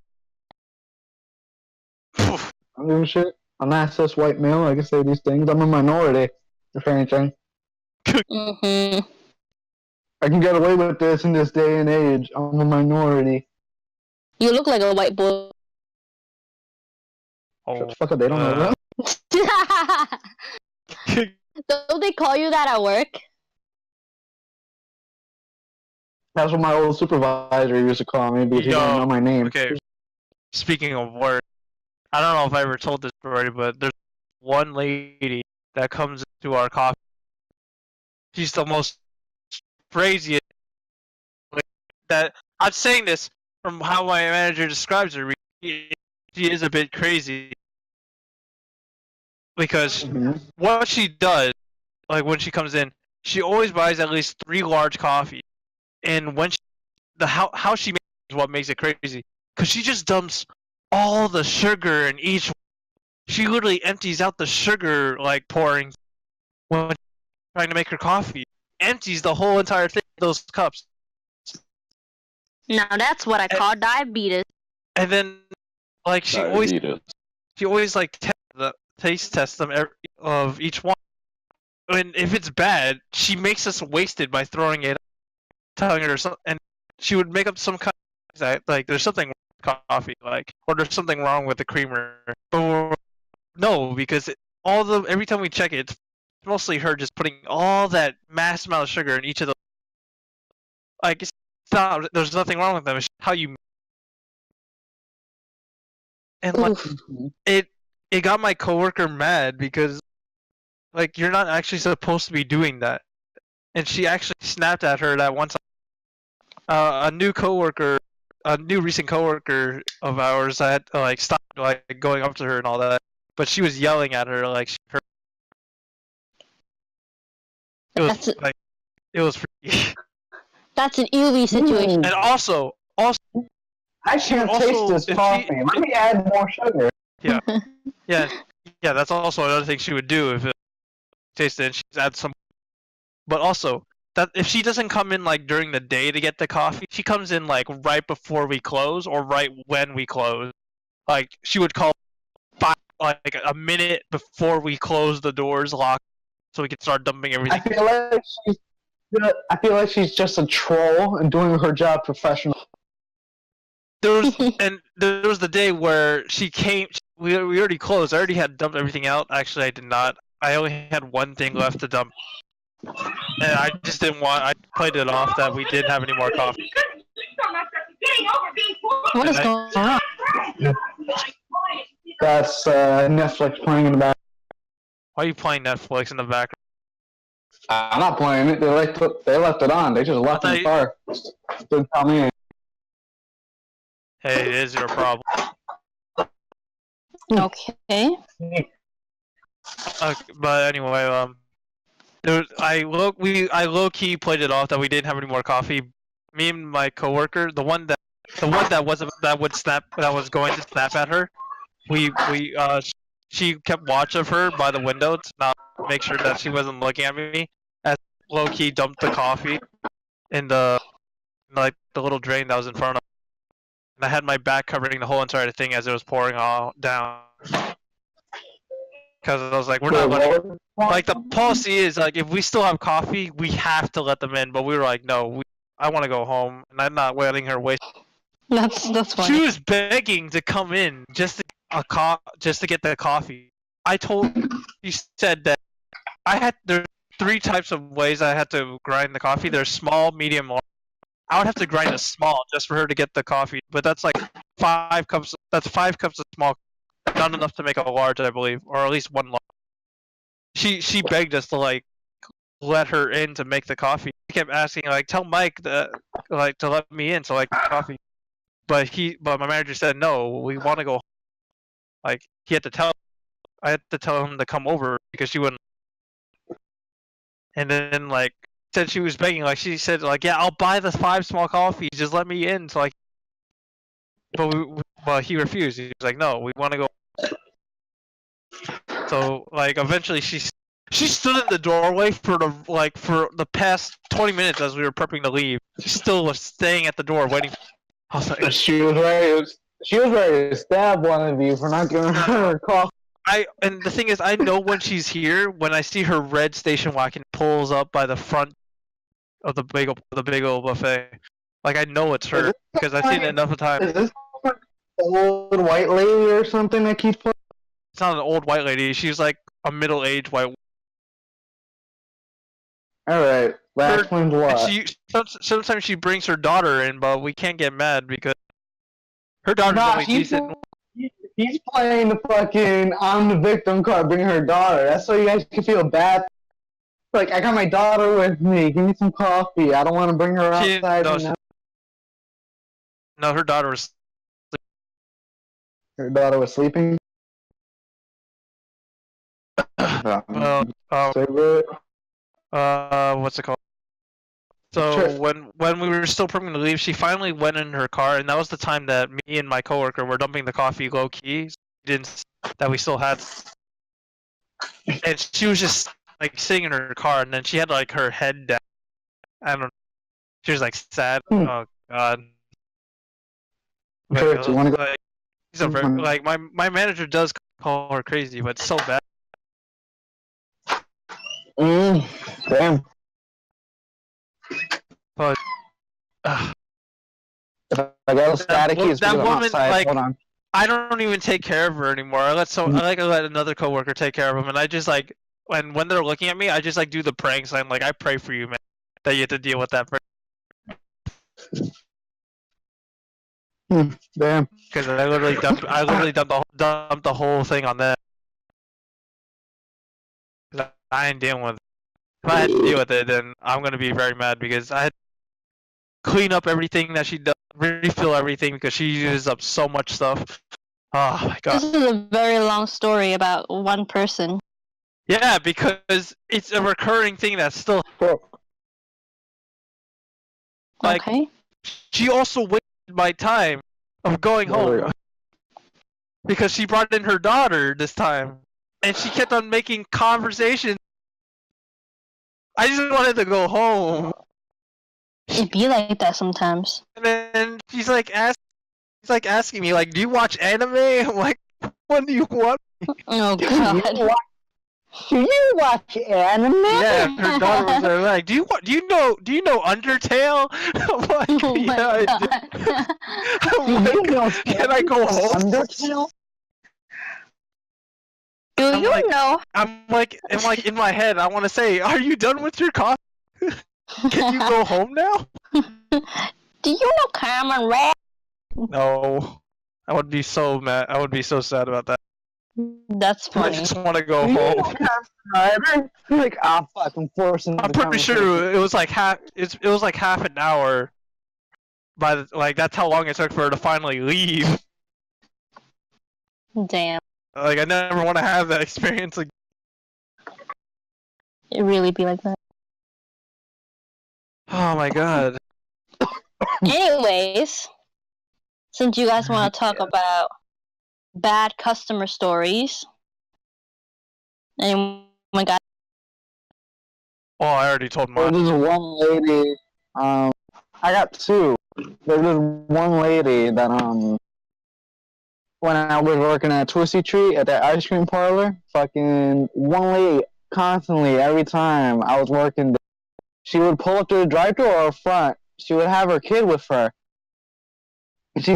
I don't give a shit. I'm not cis white male. I can say these things. I'm a minority, if anything. Mm-hmm. I can get away with this in this day and age. I'm a minority. You look like a white boy. Shut the fuck up. They don't know that. Don't they call you that at work? That's what my old supervisor used to call me because he didn't know my name. Okay. Speaking of work, I don't know if I ever told this story, but there's one lady that comes to our coffee. She's the most craziest. That I'm saying this from how my manager describes her. She is a bit crazy because what she does, like when she comes in, she always buys at least 3 large coffees, and when how she makes it is what makes it crazy, because she just dumps all the sugar in each. She literally empties out the sugar like pouring when trying to make her coffee. Empties the whole entire thing in those cups. Now that's what I call diabetes. And then, like she always like taste tests them of each one. And if it's bad, she makes us waste it by throwing it, telling her something, and she would make up some kind of like there's something wrong with coffee, like, or there's something wrong with the creamer. But no, because every time we check it, it's mostly her just putting all that mass amount of sugar in each of those. Like it's not, there's nothing wrong with them. It's how you. And like it got my coworker mad because like you're not actually supposed to be doing that. And she actually snapped at her that one time. A new recent coworker of ours, I had to like stop like going up to her and all that. But she was yelling at her like it was freaky. That's an eerie situation. And also I can't taste this coffee. Let me add more sugar. Yeah, that's also another thing she would do if it tasted and she'd add some. But also, that if she doesn't come in like during the day to get the coffee, she comes in like right before we close or right when we close. Like she would call like a minute before we close the doors locked, so we could start dumping everything. I feel like she's just a troll and doing her job professionally. There was the day where she came. We already closed. I already had dumped everything out. Actually, I did not. I only had one thing left to dump, and I just didn't want. I played it off that we didn't have any more coffee. What is going on? That's Netflix playing in the back. Why are you playing Netflix in the background? I'm not playing it. They left it on. They just left it in the car. Didn't tell me. Hey, it is your problem. Okay. But anyway, I low key played it off that we didn't have any more coffee. Me and my coworker, the one that was going to snap at her, she kept watch of her by the window to not make sure that she wasn't looking at me. As low key dumped the coffee in the little drain that was in front of. And I had my back covering the whole entire thing as it was pouring all down. Because I was like, we're not letting. Like the policy is like, if we still have coffee, we have to let them in. But we were like, no, I want to go home, and I'm not letting her waste. That's funny. She was begging to come in just to get the coffee. She said that there's 3 types of ways I had to grind the coffee. There's small, medium, large. I would have to grind a small just for her to get the coffee, but that's like 5 cups. That's 5 cups of small, not enough to make a large, I believe, or at least 1 large. She begged us to like let her in to make the coffee. She kept asking like, tell Mike to let me in so I can coffee. But my manager said no. We want to go. Like I had to tell him to come over because she wouldn't. And then like said she was begging, like she said like, yeah, I'll buy the 5 small coffees, just let me in. So like, but he refused. He was like, no, we want to go. So like eventually she stood in the doorway for the past 20 minutes as we were prepping to leave. She still was staying at the door waiting. I was like, she was ready to stab one of you for not giving her coffee. And the thing is, I know when she's here when I see her red station wagon pulls up by the front of the bagel buffet. Like I know it's her because I've seen it enough of times. Is this an old white lady or something that keeps playing? It's not an old white lady. She's like a middle-aged white. All right, that explains a lot. Sometimes she brings her daughter in, but we can't get mad because her daughter's only decent. He's playing the fucking I'm the victim card, bring her daughter. That's so you guys can feel bad. Like, I got my daughter with me. Give me some coffee. I don't want to bring her outside. No, her daughter was. Her daughter was sleeping. Well, what's it called? So Sure. when we were still prepping to leave, she finally went in her car, and that was the time that me and my coworker were dumping the coffee low key. So we didn't that we still had, and she was just like sitting in her car, and then she had like her head down. I don't know. She was like sad. Oh god. Sure, do you want to go? Like, like my manager does call her crazy, but it's so bad. Damn. But I got a static. that woman, outside. like, Hold on. I don't even take care of her anymore. I let another coworker take care of them, and I just like when they're looking at me, I just like do the praying sign, like I pray for you, man, that you have to deal with that. Damn. Because I literally dumped the whole thing on them. I ain't dealing with it. If I had to deal with it, then I'm gonna be very mad because I had to clean up everything that she does, refill everything because she uses up so much stuff. Oh my god. This is a very long story about one person. Yeah, because it's a recurring thing that's still like. Okay. She also wasted my time of going home because she brought in her daughter this time, and she kept on making conversation. I just wanted to go home. It be like that sometimes. And then she's like asking me, like, do you watch anime? I'm like, what do you want? Oh god. Do you watch anime? Yeah, her daughter was there, like, do you know Undertale? I'm like, Oh my yeah, god. I'm like, can I go home? Undertale? Do you know? I'm like in my head, I want to say, are you done with your coffee? Can you go home now? Do you know Cameron Red? No. I would be so mad. I would be so sad about that. That's I funny. just want to go home. Like, fuck, I'm forcing. I'm pretty sure it was like half. It was like half an hour. That's how long it took for her to finally leave. Damn. Like I never want to have that experience again. It really be like that. Oh my god. Anyways, since you guys want to talk about bad customer stories, anyone got? Oh, I already told mine. There's one lady. I got two. There was one lady that when I was working at Twisty Treat at that ice cream parlor, fucking one lady constantly every time I was working, she would pull up to the drive-thru or front. She would have her kid with her. She she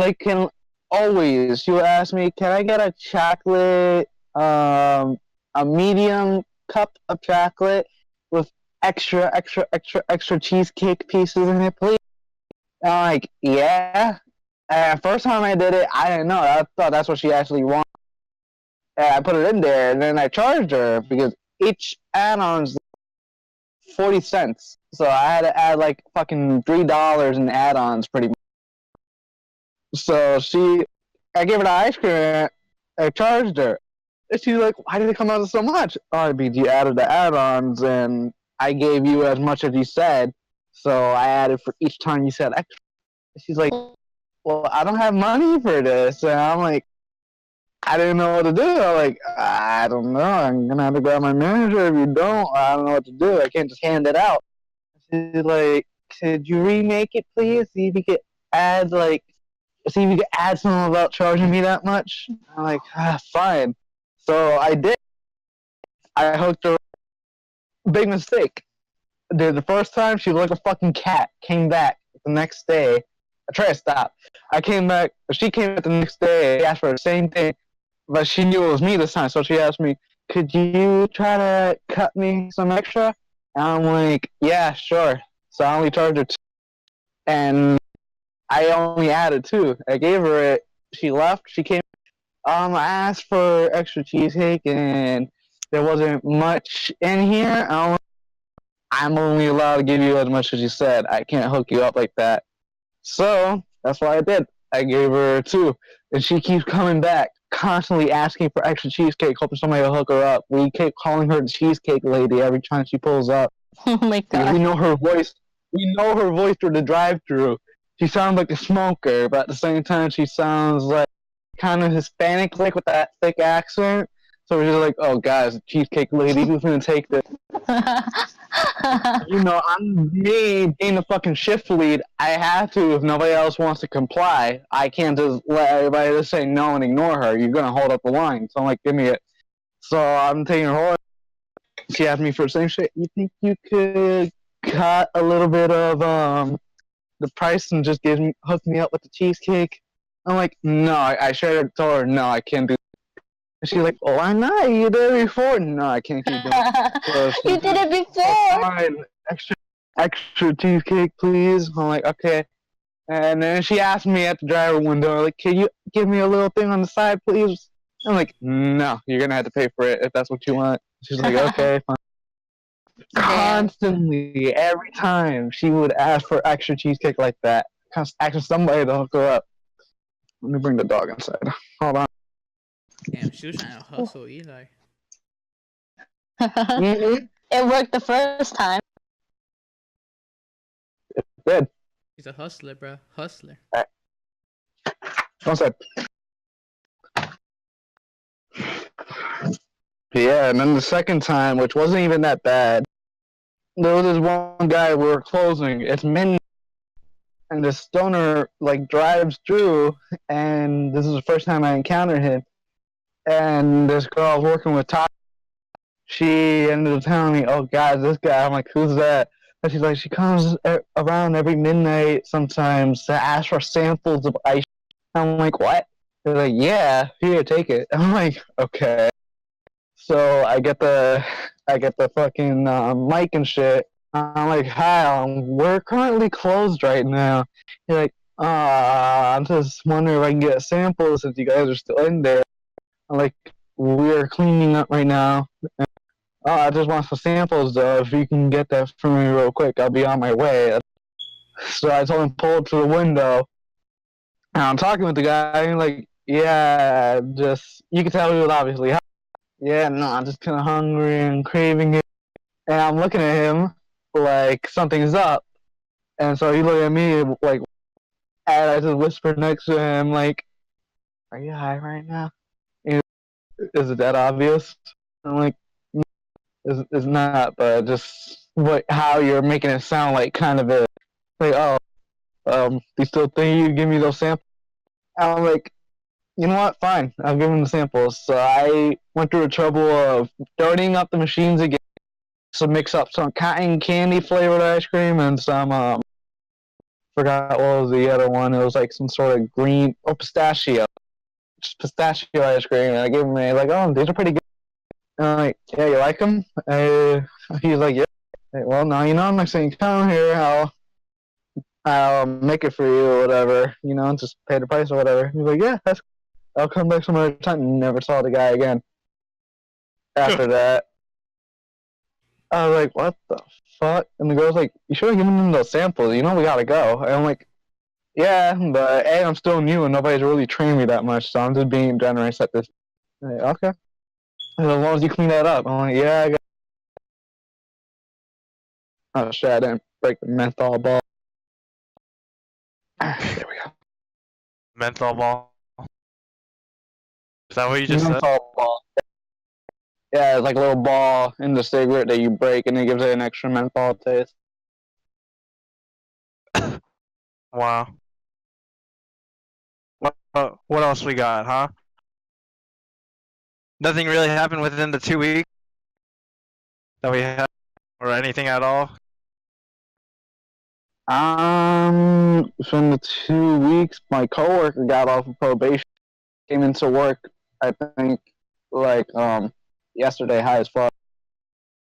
would ask me, can I get a chocolate, a medium cup of chocolate with extra cheesecake pieces in it, please? And I'm like, yeah. And first time I did it, I didn't know. I thought that's what she actually wanted. And I put it in there, and then I charged her because each add-on's 40 cents. So I had to add like fucking $3 in add-ons pretty much. So I gave her the ice cream, I charged her. And she's like, why did it come out so much? Oh, because you added the add-ons, and I gave you as much as you said, so I added for each time you said extra. She's like, well, I don't have money for this. And I'm like, I didn't know what to do. I'm like, I don't know. I'm going to have to grab my manager. If you don't, I don't know what to do. I can't just hand it out. She's like, could you remake it, please? See if you could add something without charging me that much. I'm like, fine. So I did. I hooked her. Big mistake. Dude, the first time, she looked like a fucking cat. Came back the next day. I tried to stop. I came back. She came back the next day. Asked for the same thing. But she knew it was me this time. So she asked me, could you try to cut me some extra? And I'm like, yeah, sure. So I only charged her 2. And I only added 2. I gave her it. She left. She came. I asked for extra cheesecake and there wasn't much in here. I'm only allowed to give you as much as you said. I can't hook you up like that. So that's what I did. I gave her 2, and she keeps coming back, constantly asking for extra cheesecake, hoping somebody will hook her up. We keep calling her the cheesecake lady every time she pulls up. Oh my Because god. we know her voice. We know her voice through the drive-thru. She sounds like a smoker, but at the same time, she sounds like kind of Hispanic, like with that thick accent. So we're just like, oh, guys, the cheesecake lady, who's gonna take this? You know, I'm me being the fucking shift lead. I have to if nobody else wants to comply. I can't just let everybody just say no and ignore her. You're gonna hold up the line. So I'm like, give me it. So I'm taking her order. She asked me for the same shit. You think you could cut a little bit of the price and just hook me up with the cheesecake? I'm like, no. I shared it. Told her, no, I can't do. And she's like, oh, why not? You did it before. No, I can't keep doing it. So You did it before. fine. Extra cheesecake, please. I'm like, okay. And then she asked me at the driver window, like, can you give me a little thing on the side, please? I'm like, no, you're gonna have to pay for it if that's what you want. She's like, okay, fine. Constantly, every time she would ask for extra cheesecake like that, asking somebody to hook her up. Let me bring the dog inside. Hold on. Damn, she was trying to hustle Eli. Mm-hmm. It worked the first time. Good. He's a hustler, bro. Hustler. One sec. Yeah, and then the second time, which wasn't even that bad, there was this one guy, we were closing, it's midnight, and the stoner, like, drives through, and this is the first time I encountered him, and this girl I was working with, she ended up telling me, oh, guys, this guy, I'm like, who's that? And she's like, she comes around every midnight sometimes to ask for samples of ice. I'm like, what? They're like, yeah, here, take it. I'm like, okay. So I get the fucking mic and shit. I'm like, hi, we're currently closed right now. You're like, I'm just wondering if I can get a sample since you guys are still in there. I'm like, we're cleaning up right now. Oh, I just want some samples though. If you can get that for me real quick, I'll be on my way. So I told him pull up to the window. And I'm talking with the guy, and like, yeah, just you can tell he was obviously hungry. Yeah, no, I'm just kind of hungry and craving it. And I'm looking at him like something's up. And so he looked at me like, and I just whispered next to him like, "Are you high right now? Is it that obvious?" I'm like, it's not, but just how you're making it sound like kind of is. Like, oh, you still think you give me those samples? I'm like, you know what? Fine, I'll give him the samples. So I went through the trouble of dirtying up the machines again to mix up some cotton candy flavored ice cream and some forgot what was the other one. It was like some sort of green pistachio, just pistachio ice cream. And I gave him like, oh, these are pretty good. And I'm like, yeah, you like them? He's like, yeah. Well, now you know next time you come here, I'll make it for you or whatever. You know, just pay the price or whatever. He's like, yeah, I'll come back some other time. Never saw the guy again. After that, I was like, what the fuck? And the girl's like, you should have given them those samples. You know we gotta go. And I'm like, yeah, but A, I'm still new and nobody's really trained me that much, so I'm just being generous at this. Like, okay. And as long as you clean that up. I'm like, yeah, I got. Oh shit, I didn't break the menthol ball. There we go. Menthol ball. Is that what you just said? Menthol ball. Yeah, it's like a little ball in the cigarette that you break and it gives it an extra menthol taste. Wow. What else we got, huh? Nothing really happened within the 2 weeks that we had, or anything at all? Within the 2 weeks, my coworker got off of probation, came into work, I think, like, yesterday, high as fuck.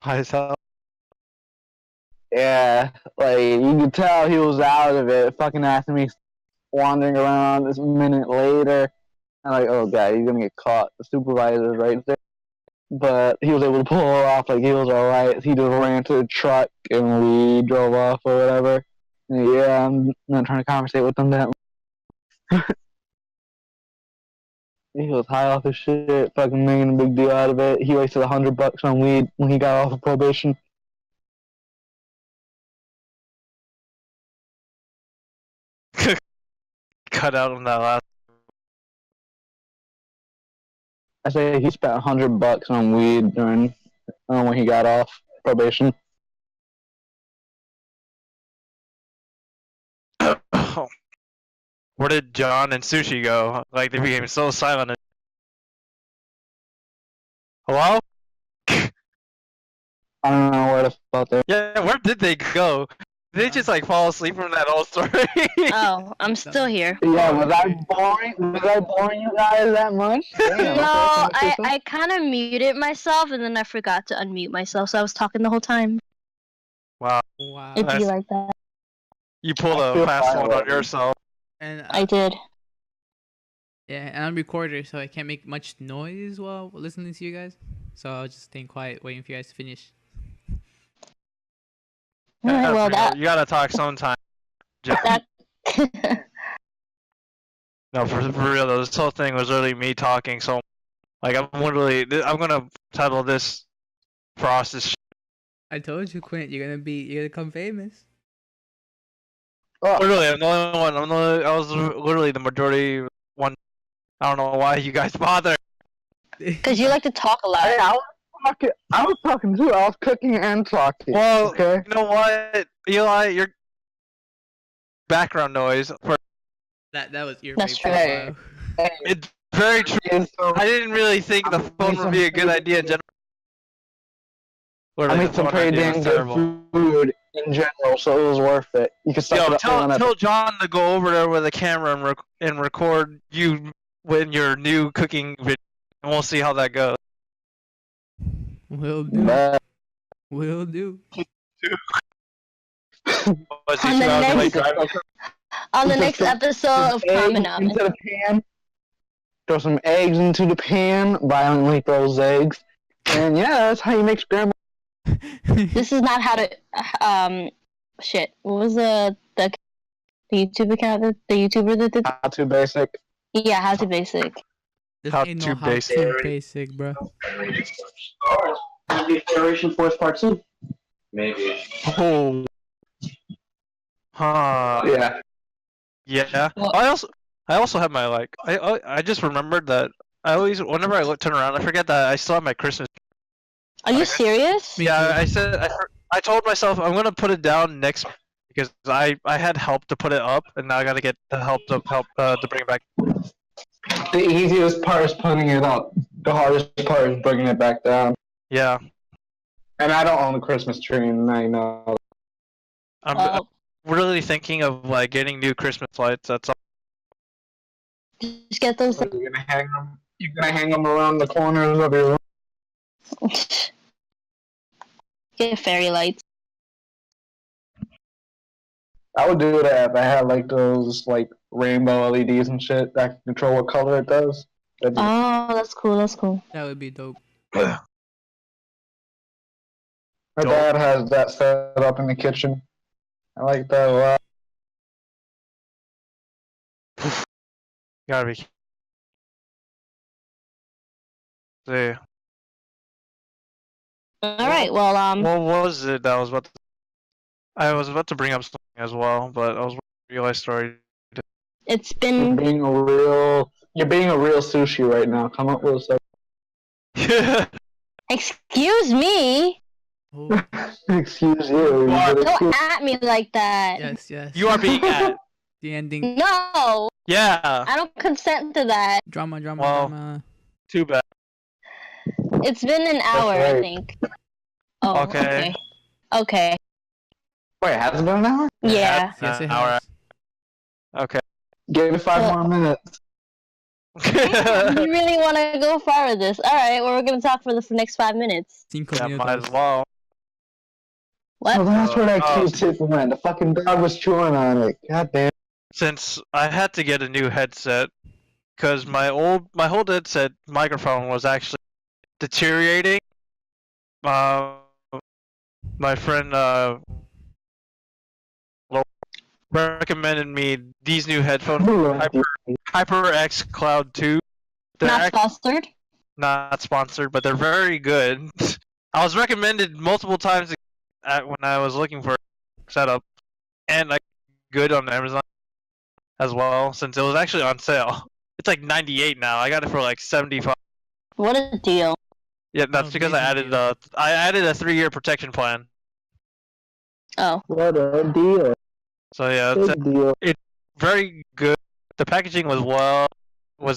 High as hell. Yeah, like, you could tell he was out of it, fucking asking me, wandering around this minute later. I'm like, oh god, he's gonna get caught. The supervisor's right there. But he was able to pull it off, like he was alright. He just ran to the truck and we drove off or whatever. And yeah, I'm not trying to conversate with him that much. He was high off his shit, fucking making a big deal out of it. He wasted $100 on weed when he got off of probation. Cut out on that last. I say he spent $100 on weed during when he got off probation. Where did John and Sushi go? Like they became so silent. Hello? I don't know where the fuck they're. Yeah, where did they go? Did they just like fall asleep from that whole story? Oh, I'm still here. Yeah, was I boring? Was I boring you guys that much? Damn, No, okay, I kind of muted myself and then I forgot to unmute myself, so I was talking the whole time. Wow. Wow. It'd be Nice. like that. You pulled I a feel fast fine one on about it. yourself. And I did. yeah, and I'm a recorder, so I can't make much noise while listening to you guys. So I'll just stay quiet, waiting for you guys to finish. Alright, well that You gotta talk sometime. that No, for real though, this whole thing was really me talking. So, like, I'm gonna title this Frost's. I told you, Quint, you're gonna become famous. Oh, Literally, I'm the only one. I was literally the majority one. I don't know why you guys bother. because you like to talk a lot. hey, I was talking too. I was cooking and talking. Well, okay. you know what, Eli, your background noise. That was your That's favorite true. profile. It's very true. And so I didn't really think the phone would be a good idea in general. I Literally, made the some phone pretty idea damn was good terrible. food in general, so it was worth it. You can suck it Yo, up for one tell John to go over there with a camera and record you when your new cooking video, and we'll see how that goes. Will do. But Will do. Was On he the out to, like, next- drive- On the Just next some episode of eggs Common Up. into the pan. Throw some eggs into the pan. Violently throws eggs. And yeah, that's how you make scrambled. This is not how to shit. What was the YouTube account? The YouTuber that did? Not too basic. Yeah, how to basic. This How ain't to no how basic. to basic, bro. Maybe Federation Force Part 2. Maybe. Oh. Huh. Yeah. Yeah. Well- I also have my like. I just remembered that I always whenever I turn around, I forget that I still have my Christmas. Are you serious? Me Yeah, too. I said I told myself I'm gonna put it down next because I had help to put it up, and now I gotta get the help to bring it back. The easiest part is putting it up. The hardest part is bringing it back down. Yeah. And I don't own a Christmas tree, and I know. I'm Oh, really thinking of like getting new Christmas lights. That's all. just get those. You're gonna hang them. You're gonna hang them around the corners of your room. Get fairy lights. I would do that if I had like those like rainbow LEDs and shit that can control what color it does. That'd be- Oh, that's cool. That's cool. That would be dope. My dad has that set up in the kitchen. I like that a lot. Gotta be. See. All right. Well, What was it that I was about to? I was about to bring up something as well, but I was realized story. it's You're been. being a real sushi right now. Come up with something. Excuse me. Oh, Excuse you. Don't at me like that. yes, yes. You are being at. The ending. No, Yeah. I don't consent to that. Drama, drama, Well- drama. Too bad. It's been an hour, I right. think. Oh, Okay. Okay. Wait, has it been an hour? Yeah. Yes, it Hour. has. Okay. Give it 5 Well- more minutes. You really want to go far with this? All right. Well, we're gonna talk for the next 5 minutes. Cinco Yeah, might as minutos. well. What? Oh, that's where that Oh. Q-tip went. The fucking dog was chewing on it. God damn. Since I had to get a new headset, because my whole headset microphone was actually deteriorating. My friend recommended me these new headphones, HyperX Cloud 2. They're Not sponsored. not sponsored, but they're very good. I was recommended multiple times when I was looking for a setup, and like good on Amazon as well, since it was actually on sale. It's like 98 now. I got it for like 75. What a deal. Yeah, that's because I added a 3-year protection plan. Oh. What a deal. So yeah, it's very good. The packaging was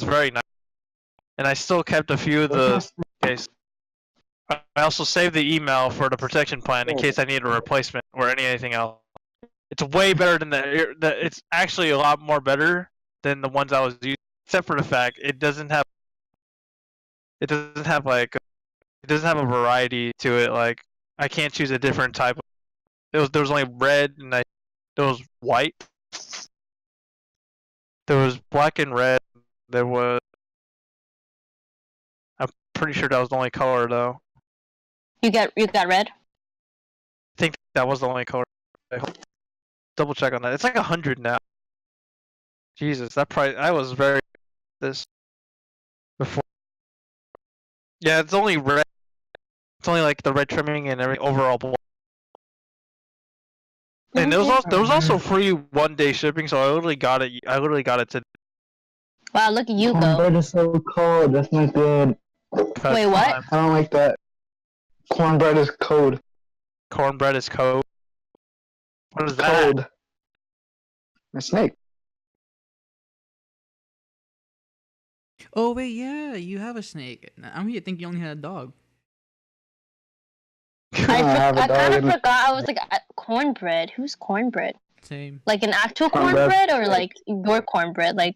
very nice, and I still kept a few of the case. I also saved the email for the protection plan in case I need a replacement or anything else. It's way better than it's actually a lot more better than the ones I was using, except for the fact it doesn't have a variety to it. Like I can't choose a different type. There was only red and there was white. There was black and red. I'm pretty sure that was the only color though. You got red? I think that was the only color. Double check on that. It's like 100 now. Jesus, that price. I was very this before. Yeah, it's only red. It's only like the red trimming and every overall black. And there was also free 1-day shipping, so I literally got it. Today. Wow, look at you go. Cornbread is so cold. That's not good. Wait, what? I don't like that. Cornbread is cold. Cornbread is cold. What is that? Cold. A snake. Oh wait, yeah, you have a snake. I'm here think you only had a dog. I kind of forgot. I was like, cornbread? Who's cornbread? Same. Like an actual cornbread or like your cornbread? Like.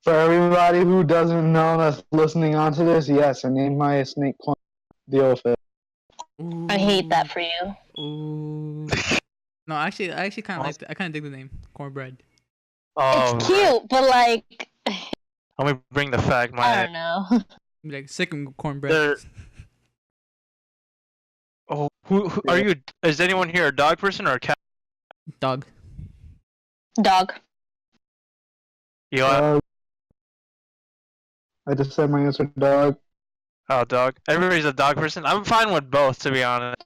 For everybody who doesn't know that's listening onto this, yes, I named my snake corn deal with it. Ooh. I hate that for you. Ooh. No, I actually kind of like I kind of dig the name cornbread. Oh, it's cute, but like. Let me bring the fact. I don't know. Be like sick of cornbread. Oh, who are you? Is anyone here a dog person or a cat? Dog. Dog. Eli? I just said my answer, dog. Oh, dog. Everybody's a dog person. I'm fine with both, to be honest.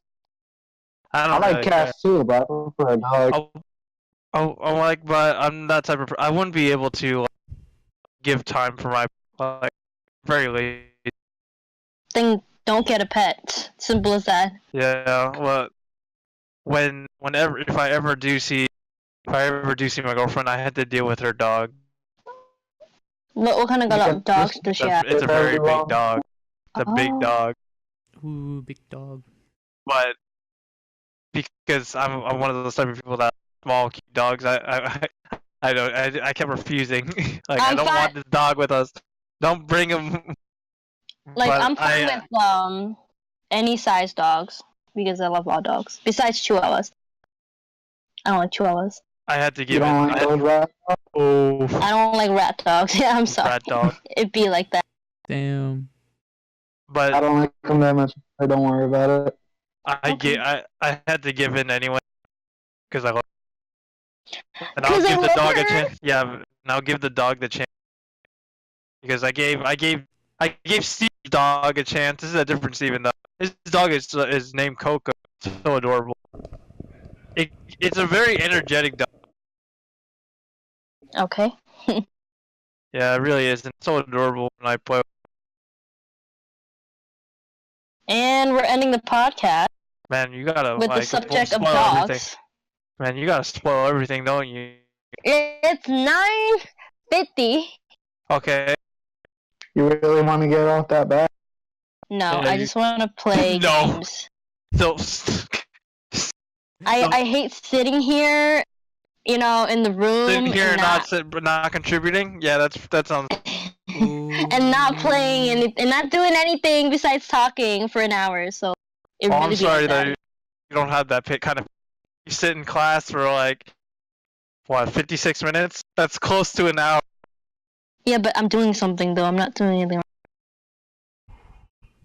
I like cats too, but I prefer a dog. But I'm that type of. I wouldn't be able to give time for my very lazy. Then don't get a pet. Simple as that. Yeah. Well, if I ever do see my girlfriend, I had to deal with her dog. What kind of dogs does she have? It's a very big dog. It's a big dog. Ooh, big dog. But because I'm one of those type of people that small cute dogs, I kept refusing. Like I don't want this dog with us. Don't bring him. Like I'm fine with any size dogs because I love all dogs. Besides chihuahuas, I don't like chihuahuas. I had to give. You don't like those rat dogs? Oh. I don't like rat dogs. Yeah, I'm sorry. Rat dog. It'd be like that. Damn. But I don't like them that much. I don't worry about it. I had to give in anyway because I love. And I'll give the dog a chance. Yeah, and I'll give the dog the chance because I gave Steve's dog a chance. This is a different Steven though. His dog is named Coco. It's so adorable. It's a very energetic dog. Okay. Yeah, it really is. And it's so adorable when I play. And we're ending the podcast. Man, you gotta with the subject of dogs. Everything. Man, you gotta spoil everything, don't you? It's 9:50. Okay. You really want to get off that bad? No, I just want to play games. So. I hate sitting here, in the room. Sitting here and not contributing? Yeah, that sounds. And not playing and not doing anything besides talking for an hour. So. I'm sorry that you don't have that kind of. You sit in class for 56 minutes? That's close to an hour. Yeah, but I'm doing something though. I'm not doing anything.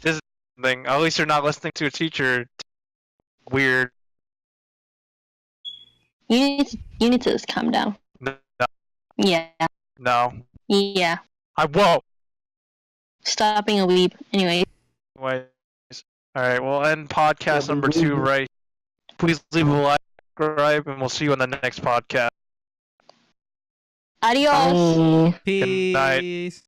This is something. At least you're not listening to a teacher. Weird. You need to just calm down. No. Yeah. No. Yeah. I won't. Stop being a weeb. Anyway. Anyways. Alright, we'll end podcast number 2 right. Please leave a like, subscribe, and we'll see you on the next podcast. Adios. Bye. Good night. Peace.